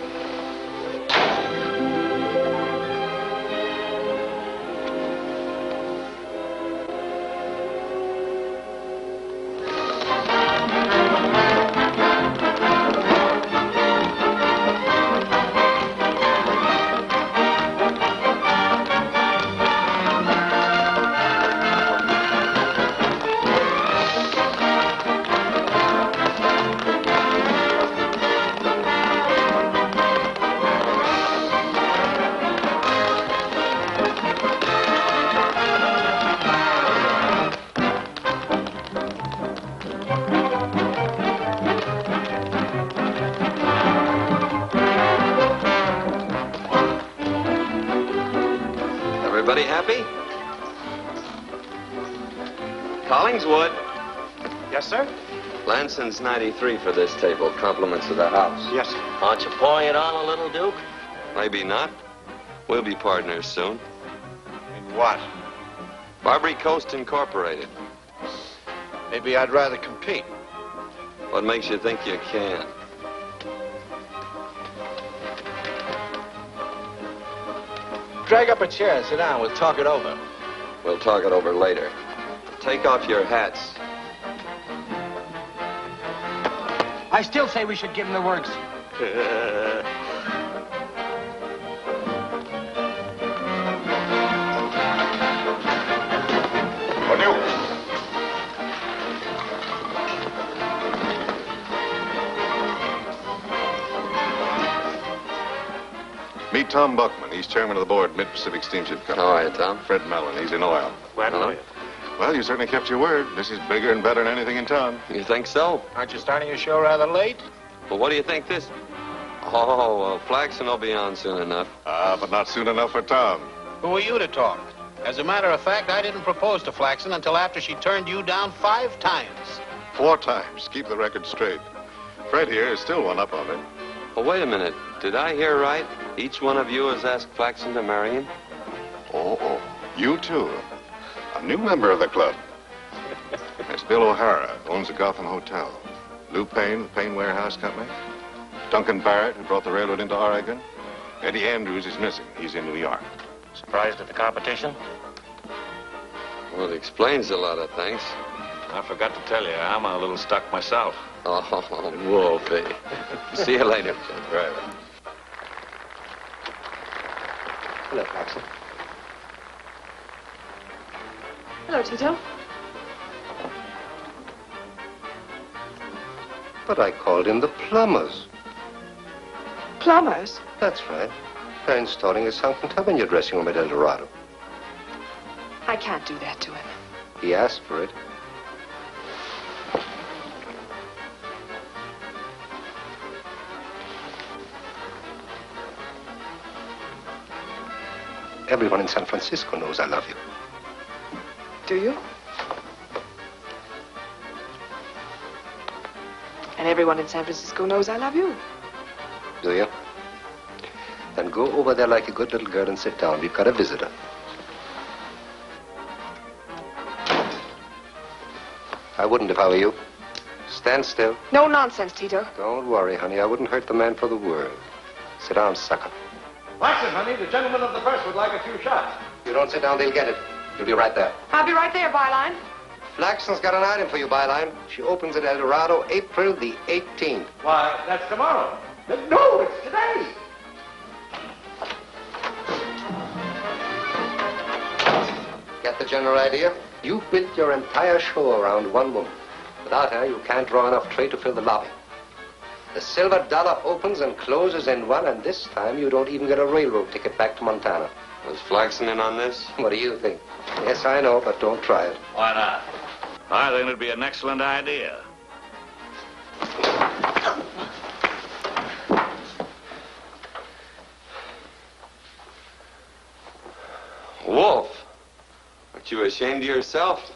Kingswood. Yes, sir? Lanson's 93 for this table. Compliments of the house. Yes, sir. Aren't you pouring it on a little, Duke? Maybe not. We'll be partners soon. In what? Barbary Coast Incorporated. Maybe I'd rather compete. What makes you think you can? Drag up a chair and sit down. We'll talk it over. We'll talk it over later. Take off your hats. I still say we should give him the works. Meet Tom Buckman. He's chairman of the board, Mid-Pacific Steamship Company. How are you, Tom? Fred Mellon. He's in oil. Glad to know you. Well, you certainly kept your word. This is bigger and better than anything in town. You think so? Aren't you starting your show rather late? Well, what do you think this... Oh, well, Flaxen will be on soon enough. But not soon enough for Tom. Who are you to talk? As a matter of fact, I didn't propose to Flaxen until after she turned you down 5 times. 4 times. Keep the record straight. Fred here is still one up on me. Well, wait a minute. Did I hear right? Each one of you has asked Flaxen to marry him? Oh, you too. A new member of the club. That's Bill O'Hara, owns the Gotham Hotel. Lou Payne, the Payne Warehouse Company. Duncan Barrett, who brought the railroad into Oregon. Eddie Andrews is missing. He's in New York. Surprised at the competition? Well, it explains a lot of things. I forgot to tell you, I'm a little stuck myself. Oh, Wolfie. See you later. Right. Hello, Flaxen. Hello, Tito. But I called in the plumbers. Plumbers? That's right. They're installing a sunken tub in your dressing room at El Dorado. I can't do that to him. He asked for it. Everyone in San Francisco knows I love you. Do you? And everyone in San Francisco knows I love you. Do you? Then go over there like a good little girl and sit down. We've got a visitor. I wouldn't if I were you. Stand still. No nonsense, Tito. Don't worry, honey. I wouldn't hurt the man for the world. Sit down, sucker. Flaxen, honey, the gentleman of the press would like a few shots. You don't sit down, they'll get it. You'll be right there. I'll be right there, Byline. Flaxen's got an item for you, Byline. She opens at El Dorado, April the 18th. Why, that's tomorrow. No, it's today. Get the general idea? You've built your entire show around one woman. Without her, you can't draw enough trade to fill the lobby. The silver dollar opens and closes in one, and this time you don't even get a railroad ticket back to Montana. Was Flaxen in on this? What do you think? Yes, I know, but don't try it. Why not? I think it'd be an excellent idea. Wolf, aren't you ashamed of yourself?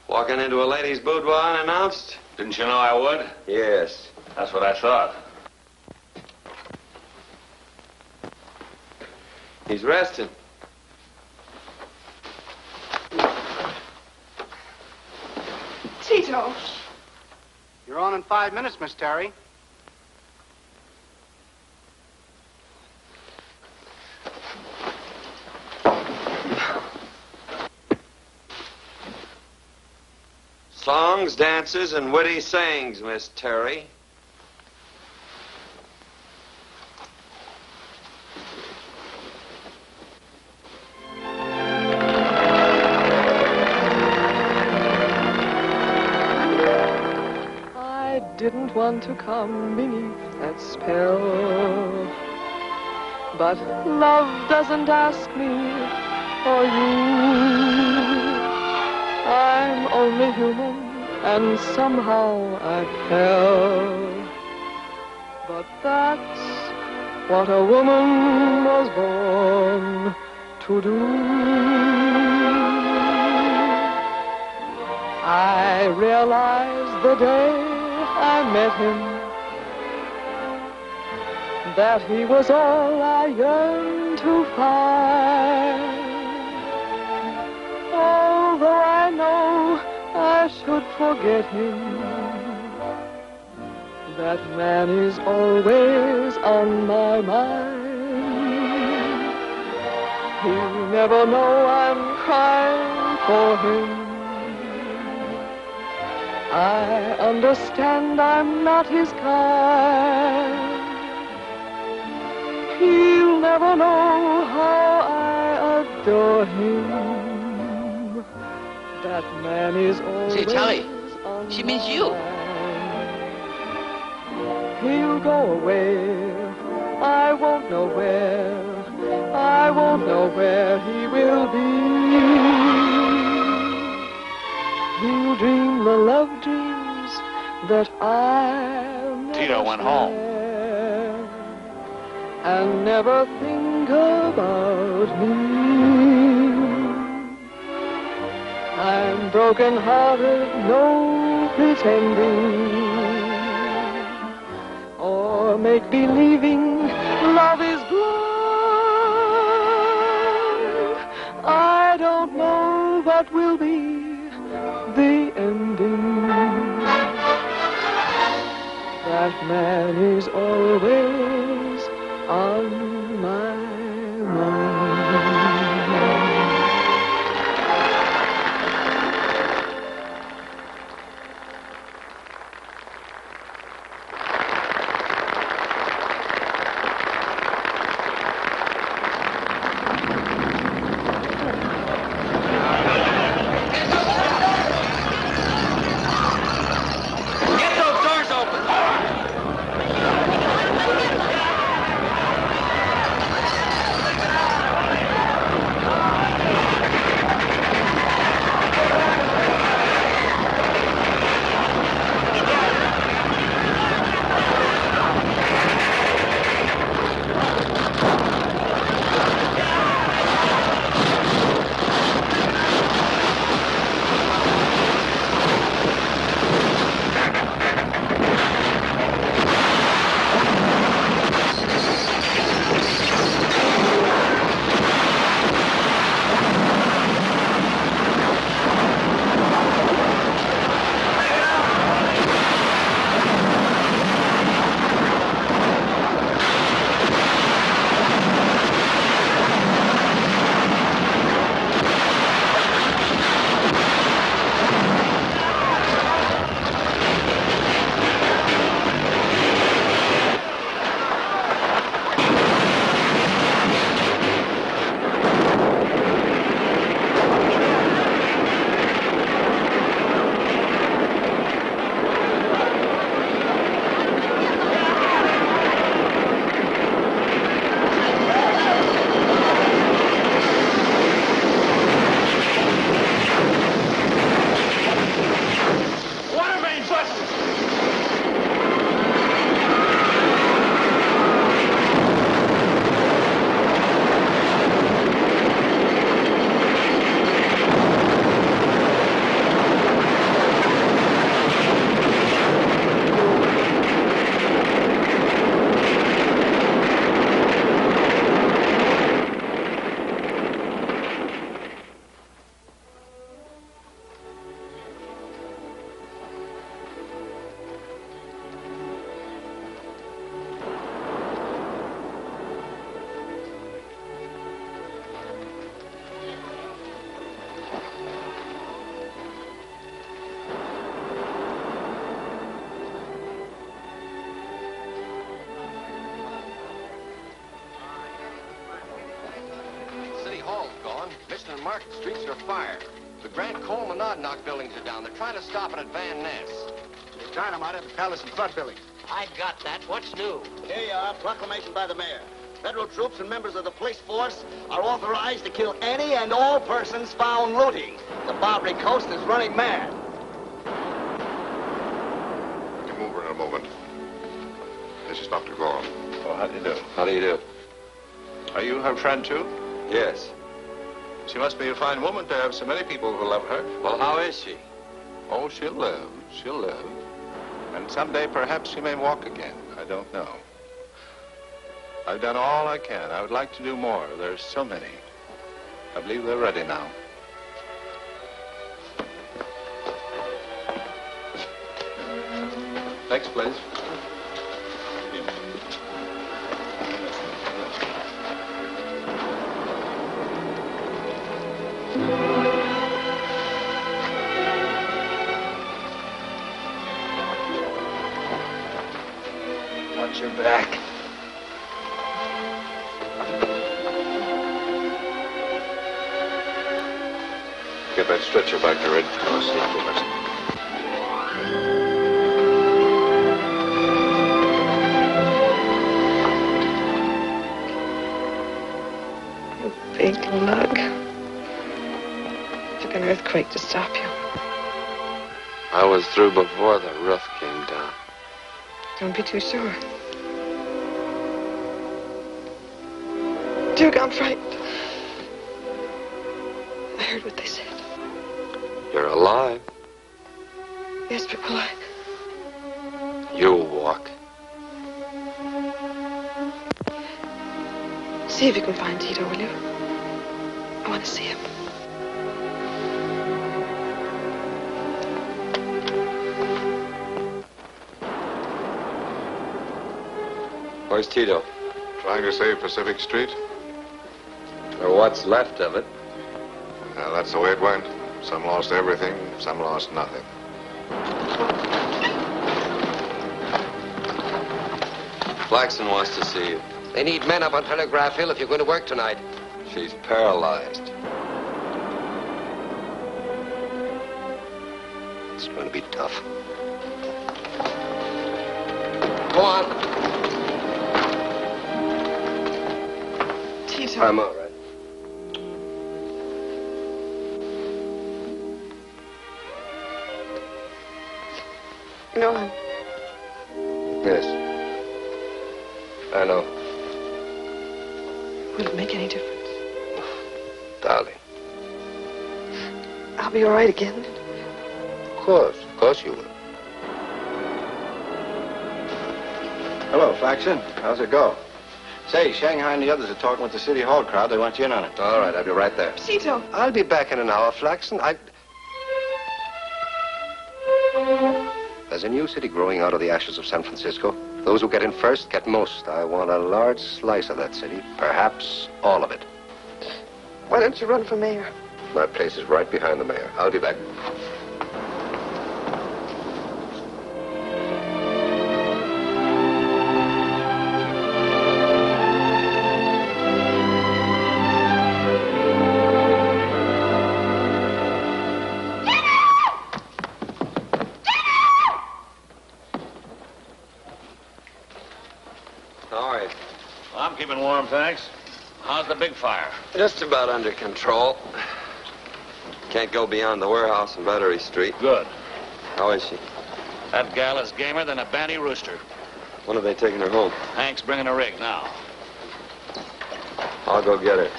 Walking into a lady's boudoir unannounced? Didn't you know I would? Yes. That's what I thought. He's resting. Tito. You're on in 5 minutes, Miss Terry. Songs, dances, and witty sayings, Miss Terry. I didn't want to come beneath that spell, but love doesn't ask me or you. I'm only human, and somehow I fell. But that's what a woman was born to do. I realized the day I met him that he was all I yearned to find. Although I know I should forget him, that man is always on my mind. He'll never know I'm crying for him. I understand I'm not his kind. He'll never know how I adore him. That man is always Say, Charlie, on she means my you. mind. He'll go away. I won't know where. I won't know where he will be. He'll dream the love dreams that I'll never Tito went home. share, and never think about me. I'm broken-hearted, no pretending, or make-believing love is blind. I don't know what will be the ending. That man is always on my mind. Get those doors open. Mission and Market Streets are fire. The Grant Cole Monadnock buildings are down. They're trying to stop it at Van Ness. There's dynamite at the Palace and Flood building. I got that. What's new? Here you are, proclamation by the mayor. Federal troops and members of the police force are authorized to kill any and all persons found looting. The Barbary coast is running mad. Come over in a moment. This is Dr. Gorham. Oh, how do you do? How do you do? Are you her friend, too? Yes. She must be a fine woman to have so many people who love her. Well, how is she? Oh, she'll live. She'll live. And someday, perhaps, she may walk again. I don't know. I've done all I can. I would like to do more. There's so many. I believe they're ready now. Next, please. Watch your back. Get that stretcher back to Red Cross. Big lug. Took an earthquake to stop you. I was through before the roof came down. Don't be too sure. Duke, I'm frightened. I heard what they said. You're alive. Yes, but will I? You'll walk. See if you can find Tito, will you? I want to see him. Where's Tito? Trying to save Pacific Street? Or what's left of it. Well, that's the way it went. Some lost everything, some lost nothing. Flaxen wants to see you. They need men up on Telegraph Hill if you're going to work tonight. She's paralyzed. It's going to be tough. Go on. Tito. I'm all right. No, I'm... Yes. I know. Will it make any difference? Darling. I'll be all right again. Of course you will. Hello, Flaxen. How's it go? Say, Shanghai and the others are talking with the City Hall crowd. They want you in on it. All right, I'll be right there. Tito. I'll be back in an hour, Flaxen. There's a new city growing out of the ashes of San Francisco. Those who get in first get most. I want a large slice of that city, perhaps all of it. Why don't you run for mayor? My place is right behind the mayor. I'll be back. I'm keeping warm, thanks. How's the big fire? Just about under control. Can't go beyond the warehouse on Barbary Street. Good. How is she? That gal is gamer than a banty rooster. When are they taking her home? Hank's bringing a rig now. I'll go get her.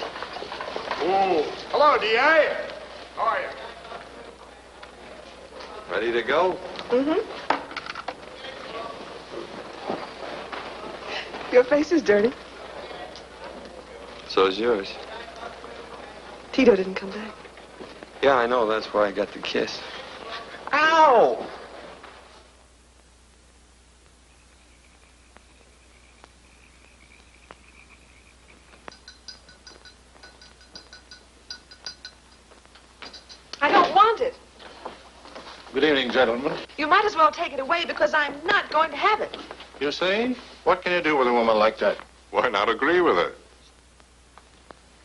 Oh, hello, D.A. How are you? Ready to go? Mm-hmm. Your face is dirty. So's yours. Tito didn't come back. Yeah, I know. That's why I got the kiss. Ow! I don't want it. Good evening, gentlemen. You might as well take it away because I'm not going to have it. You see? What can you do with a woman like that? Why not agree with her?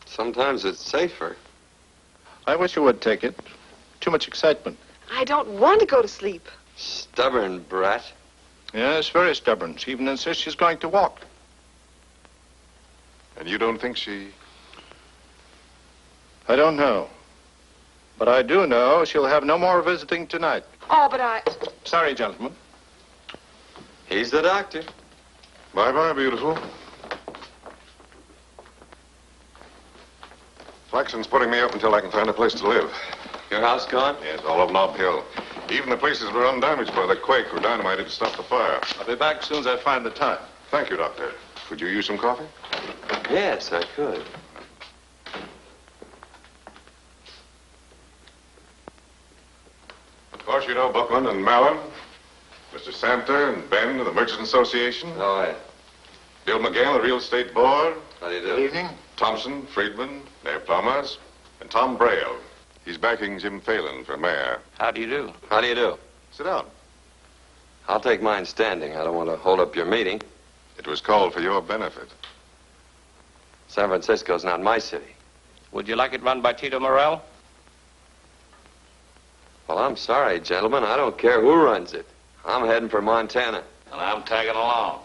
Sometimes it's safer. I wish you would take it. Too much excitement. I don't want to go to sleep. Stubborn brat. Yes, very stubborn. She even insists she's going to walk. And you don't think she... I don't know. But I do know she'll have no more visiting tonight. Oh, but I... Sorry, gentlemen. He's the doctor. Bye-bye, beautiful. Flaxen's putting me up until I can find a place to live. Your house gone? Yes, all of Nob Hill. Even the places that were undamaged by the quake were dynamited to stop the fire. I'll be back as soon as I find the time. Thank you, Doctor. Could you use some coffee? Yes, I could. Of course, you know Buckland and Mallon, Mr. Samter and Ben of the Merchant Association. Oh, yeah. Bill McGann, the Real Estate Board. How do you do? Good evening. Thompson, Friedman, Mayor Plumbers, and Tom Braille. He's backing Jim Phelan for mayor. How do you do? How do you do? Sit down. I'll take mine standing. I don't want to hold up your meeting. It was called for your benefit. San Francisco's not my city. Would you like it run by Tito Morel? Well, I'm sorry, gentlemen. I don't care who runs it. I'm heading for Montana. And I'm tagging along.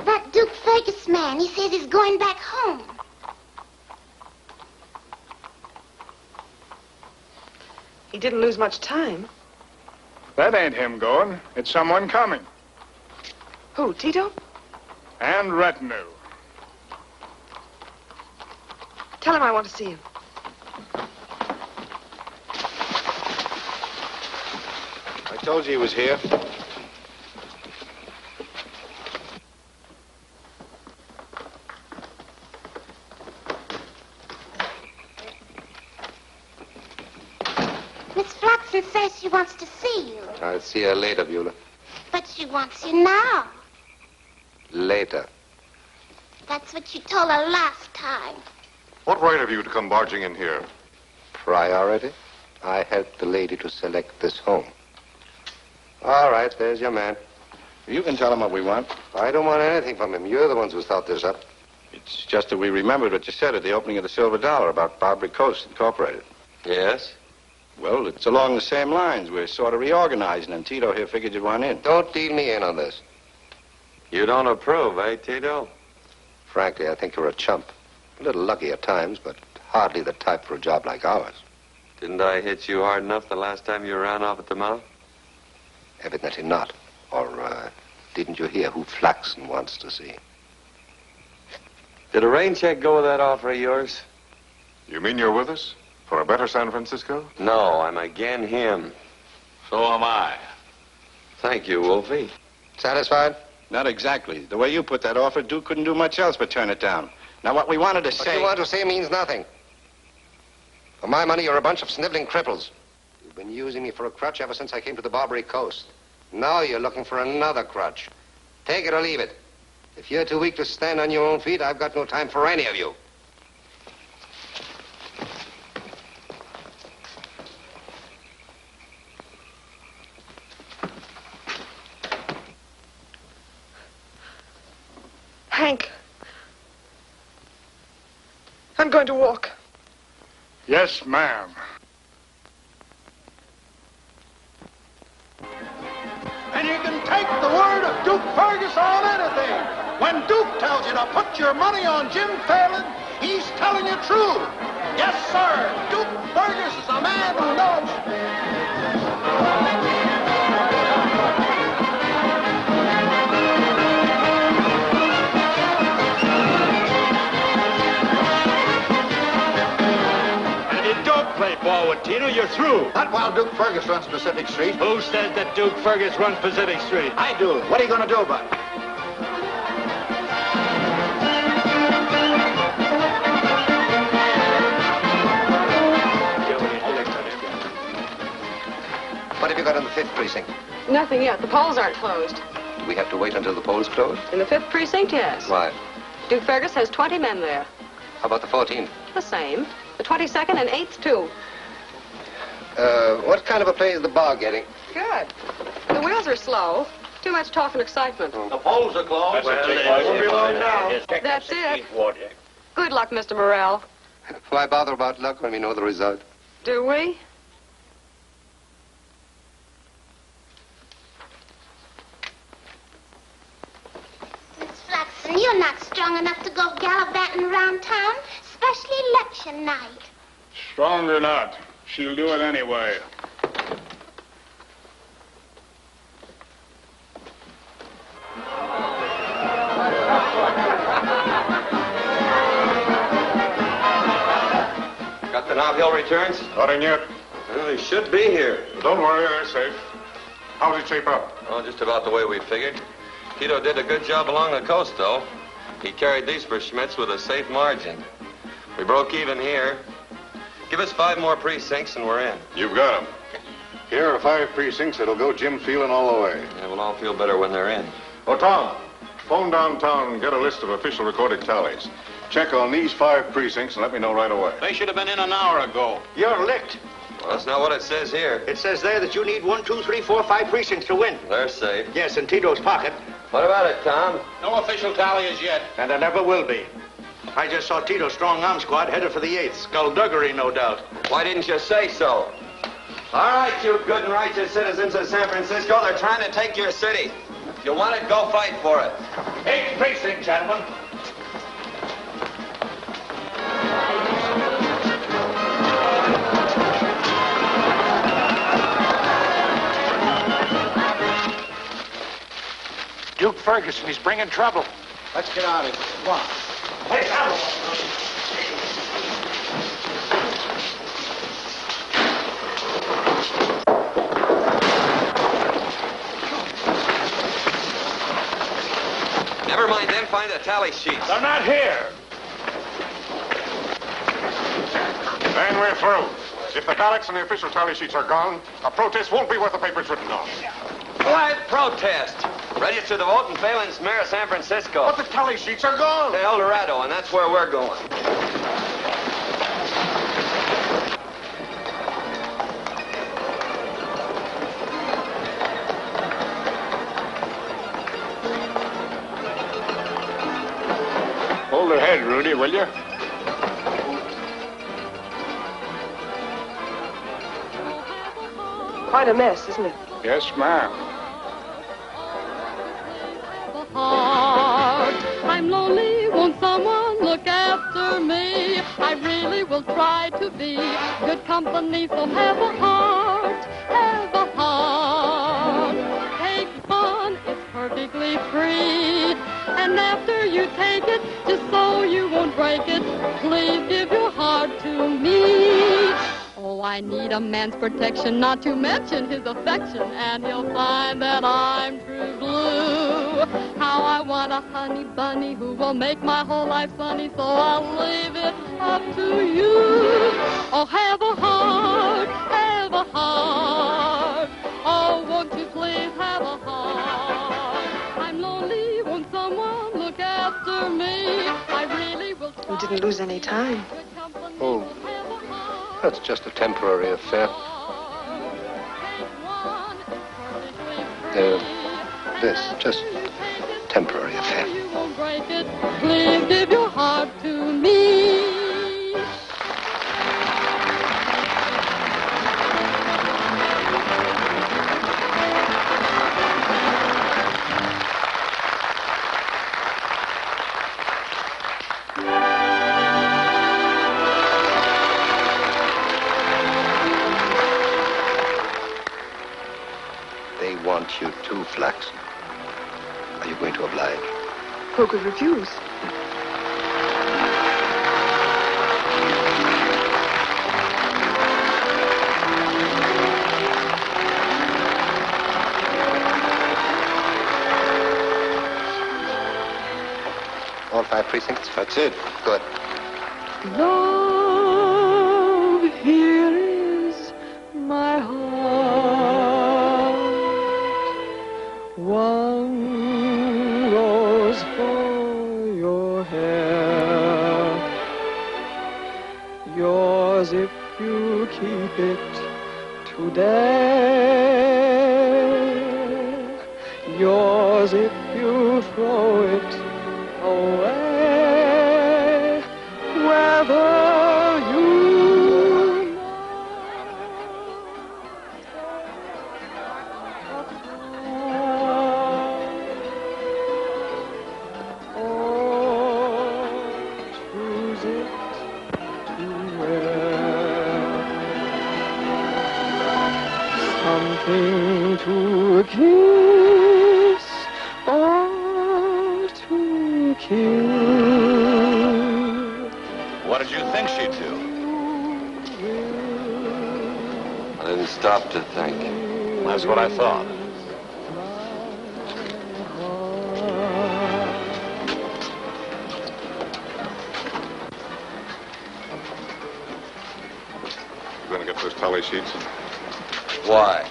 That Duke Fergus man, he says he's going back home. He didn't lose much time. That ain't him going. It's someone coming. Who, Tito? And retinue. Tell him I want to see him. I told you he was here. Miss Flaxen says she wants to see you. I'll see her later, Beulah. But she wants you now. Later. That's what you told her last time. What right have you to come barging in here? Priority? I helped the lady to select this home. All right, there's your man. You can tell him what we want. I don't want anything from him. You're the ones who thought this up. It's just that we remembered what you said at the opening of the Silver Dollar about Barbary Coast Incorporated. Yes? Well, it's along the same lines. We're sort of reorganizing, and Tito here figured you'd want in. Don't deal me in on this. You don't approve, eh, Tito? Frankly, I think you're a chump. A little lucky at times, but hardly the type for a job like ours. Didn't I hit you hard enough the last time you ran off at the mouth? Evidently not. Or, didn't you hear who Flaxen wants to see? Did a rain check go with that offer of yours? You mean you're with us? For a better San Francisco? No, I'm again him. So am I. Thank you, Wolfie. Satisfied? Not exactly. The way you put that offer, Duke couldn't do much else but turn it down. Now, what we wanted to say... What you want to say means nothing. For my money, you're a bunch of sniveling cripples. You've been using me for a crutch ever since I came to the Barbary Coast. Now you're looking for another crutch. Take it or leave it. If you're too weak to stand on your own feet, I've got no time for any of you. Hank. I'm going to walk. Yes, ma'am. And you can take the word of Duke Fergus on anything. When Duke tells you to put your money on Jim Phelan, he's telling you true. Yes, sir. Duke Fergus is a man who knows. Play ball with Tito, you're through. Not while Duke Fergus runs Pacific Street. Who says that Duke Fergus runs Pacific Street? I do. What are you going to do about it? What have you got in the 5th precinct? Nothing yet. The polls aren't closed. Do we have to wait until the polls close? In the 5th precinct, yes. Why? Duke Fergus has 20 men there. How about the 14th? The same. The 22nd and 8th, too. What kind of a play is the bar getting? Good. The wheels are slow. Too much talk and excitement. The polls are closed. Won't be long now. That's it. Good luck, Mr. Morel. Why bother about luck when we know the result? Do we? Miss Flaxen, you're not strong enough to go gallivanting around town, especially election night. Strong or not, she'll do it anyway. Hill returns? Not in yet. Well, he should be here. Don't worry, they're safe. How's it shape up? Oh, just about the way we figured. Tito did a good job along the coast, though. He carried these for Schmitz with a safe margin. We broke even here. Give us 5 more precincts and we're in. You've got 'em. Here are 5 precincts that'll go Jim feeling all the way. Yeah, we'll all feel better when they're in. Oh, Tom, phone downtown and get a list of official recorded tallies. Check on these 5 precincts and let me know right away. They should have been in an hour ago. You're licked. Well, that's not what it says here. It says there that you need 1, 2, 3, 4, 5 precincts to win. They're safe. Yes, in Tito's pocket. What about it, Tom? No official tally as yet. And there never will be. I just saw Tito's strong arm squad headed for the 8th. Skullduggery, no doubt. Why didn't you say so? All right, you good and righteous citizens of San Francisco, they're trying to take your city. If you want it, go fight for it. 8th precinct, gentlemen. Duke Ferguson, he's bringing trouble. Let's get out of here. Come on. Hey, Al! Never mind them, find the tally sheets. They're not here. Then we're through. If the ballots and the official tally sheets are gone, a protest won't be worth the paper it's written on. Quiet protest. Register the vote and Phelan's mayor of San Francisco. But the tally sheets are gone. To El Dorado, and that's where we're going. Hold her head, Rudy, will you? Quite a mess, isn't it? Yes, ma'am. I'm lonely, won't someone look after me? I really will try to be good company, so have a heart, have a heart. Take one, it's perfectly free. And after you take it, just so you won't break it, please give your heart to me. Oh, I need a man's protection, not to mention his affection, and he'll find that I'm true blue. How I want a honey bunny who will make my whole life sunny, so I'll leave it up to you. Oh, have a heart, have a heart. Oh, won't you please have a heart? I'm lonely, won't someone look after me? I really will try. We didn't lose any time. Oh, that's just a temporary affair. This, just temporary affair. You won't break it. Please give your heart to me. They want you too, Flaxen. Are you going to oblige? Who could refuse? All 5 precincts? That's it. Good. Love, here is my heart. One rose for your hair. Yours if you keep it today. Yours if you throw it away. Whether you choose it to wear something to kiss or to kill. What did you think she'd do? didn't stop to think. That's what I thought. You going to get those tally sheets? Why?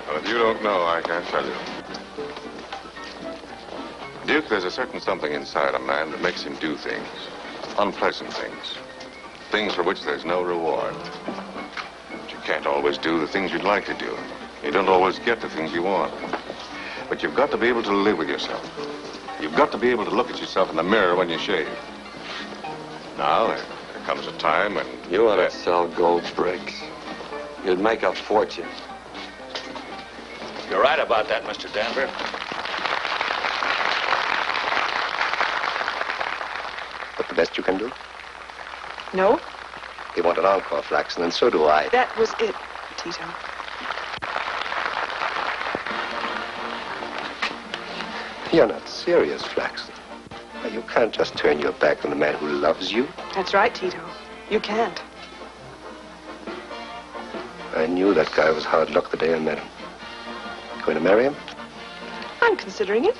Well, if you don't know, I can't tell you. Duke, there's a certain something inside a man that makes him do things. Unpleasant things. Things for which there's no reward. But you can't always do the things you'd like to do. You don't always get the things you want. But you've got to be able to live with yourself. You've got to be able to look at yourself in the mirror when you shave. Now, there comes a time when... You ought to sell gold bricks. You'd make a fortune. You're right about that, Mr. Denver. But the best you can do? No, They want an encore, Flaxen, and so do I. that was it, Tito. You're not serious, Flaxen. Now, you can't just turn your back on the man who loves you. That's right, Tito. You can't. I knew that guy was hard luck the day I met him. Going to marry him? I'm considering it.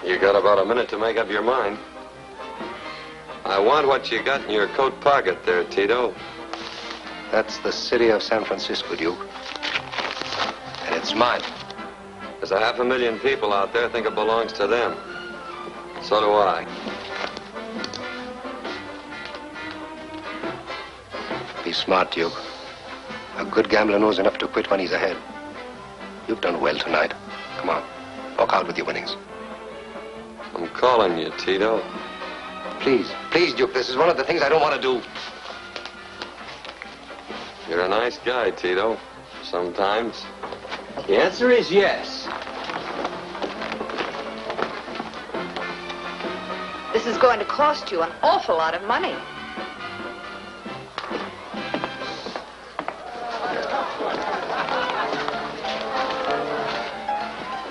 You got about a minute to make up your mind. I want what you got in your coat pocket there, Tito. That's the city of San Francisco, Duke. And it's mine. There's 500,000 people out there think it belongs to them. So do I. Be smart, Duke. A good gambler knows enough to quit when he's ahead. You've done well tonight. Come on, walk out with your winnings. I'm calling you, Tito. Please, please, Duke, this is one of the things I don't want to do. You're a nice guy, Tito. Sometimes. The answer is yes. This is going to cost you an awful lot of money.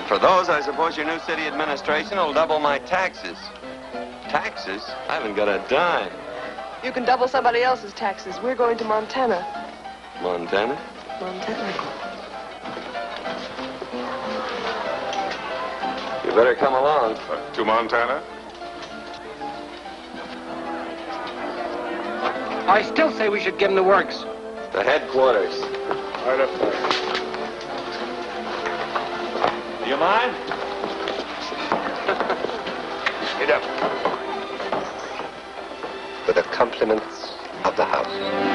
For those, I suppose your new city administration will double my taxes. Taxes? I haven't got a dime. You can double somebody else's taxes. We're going to Montana. Montana? Montana. You better come along. To Montana? I still say we should give him the works. The headquarters. Right up there. Do you mind? Get up. With the compliments of the house.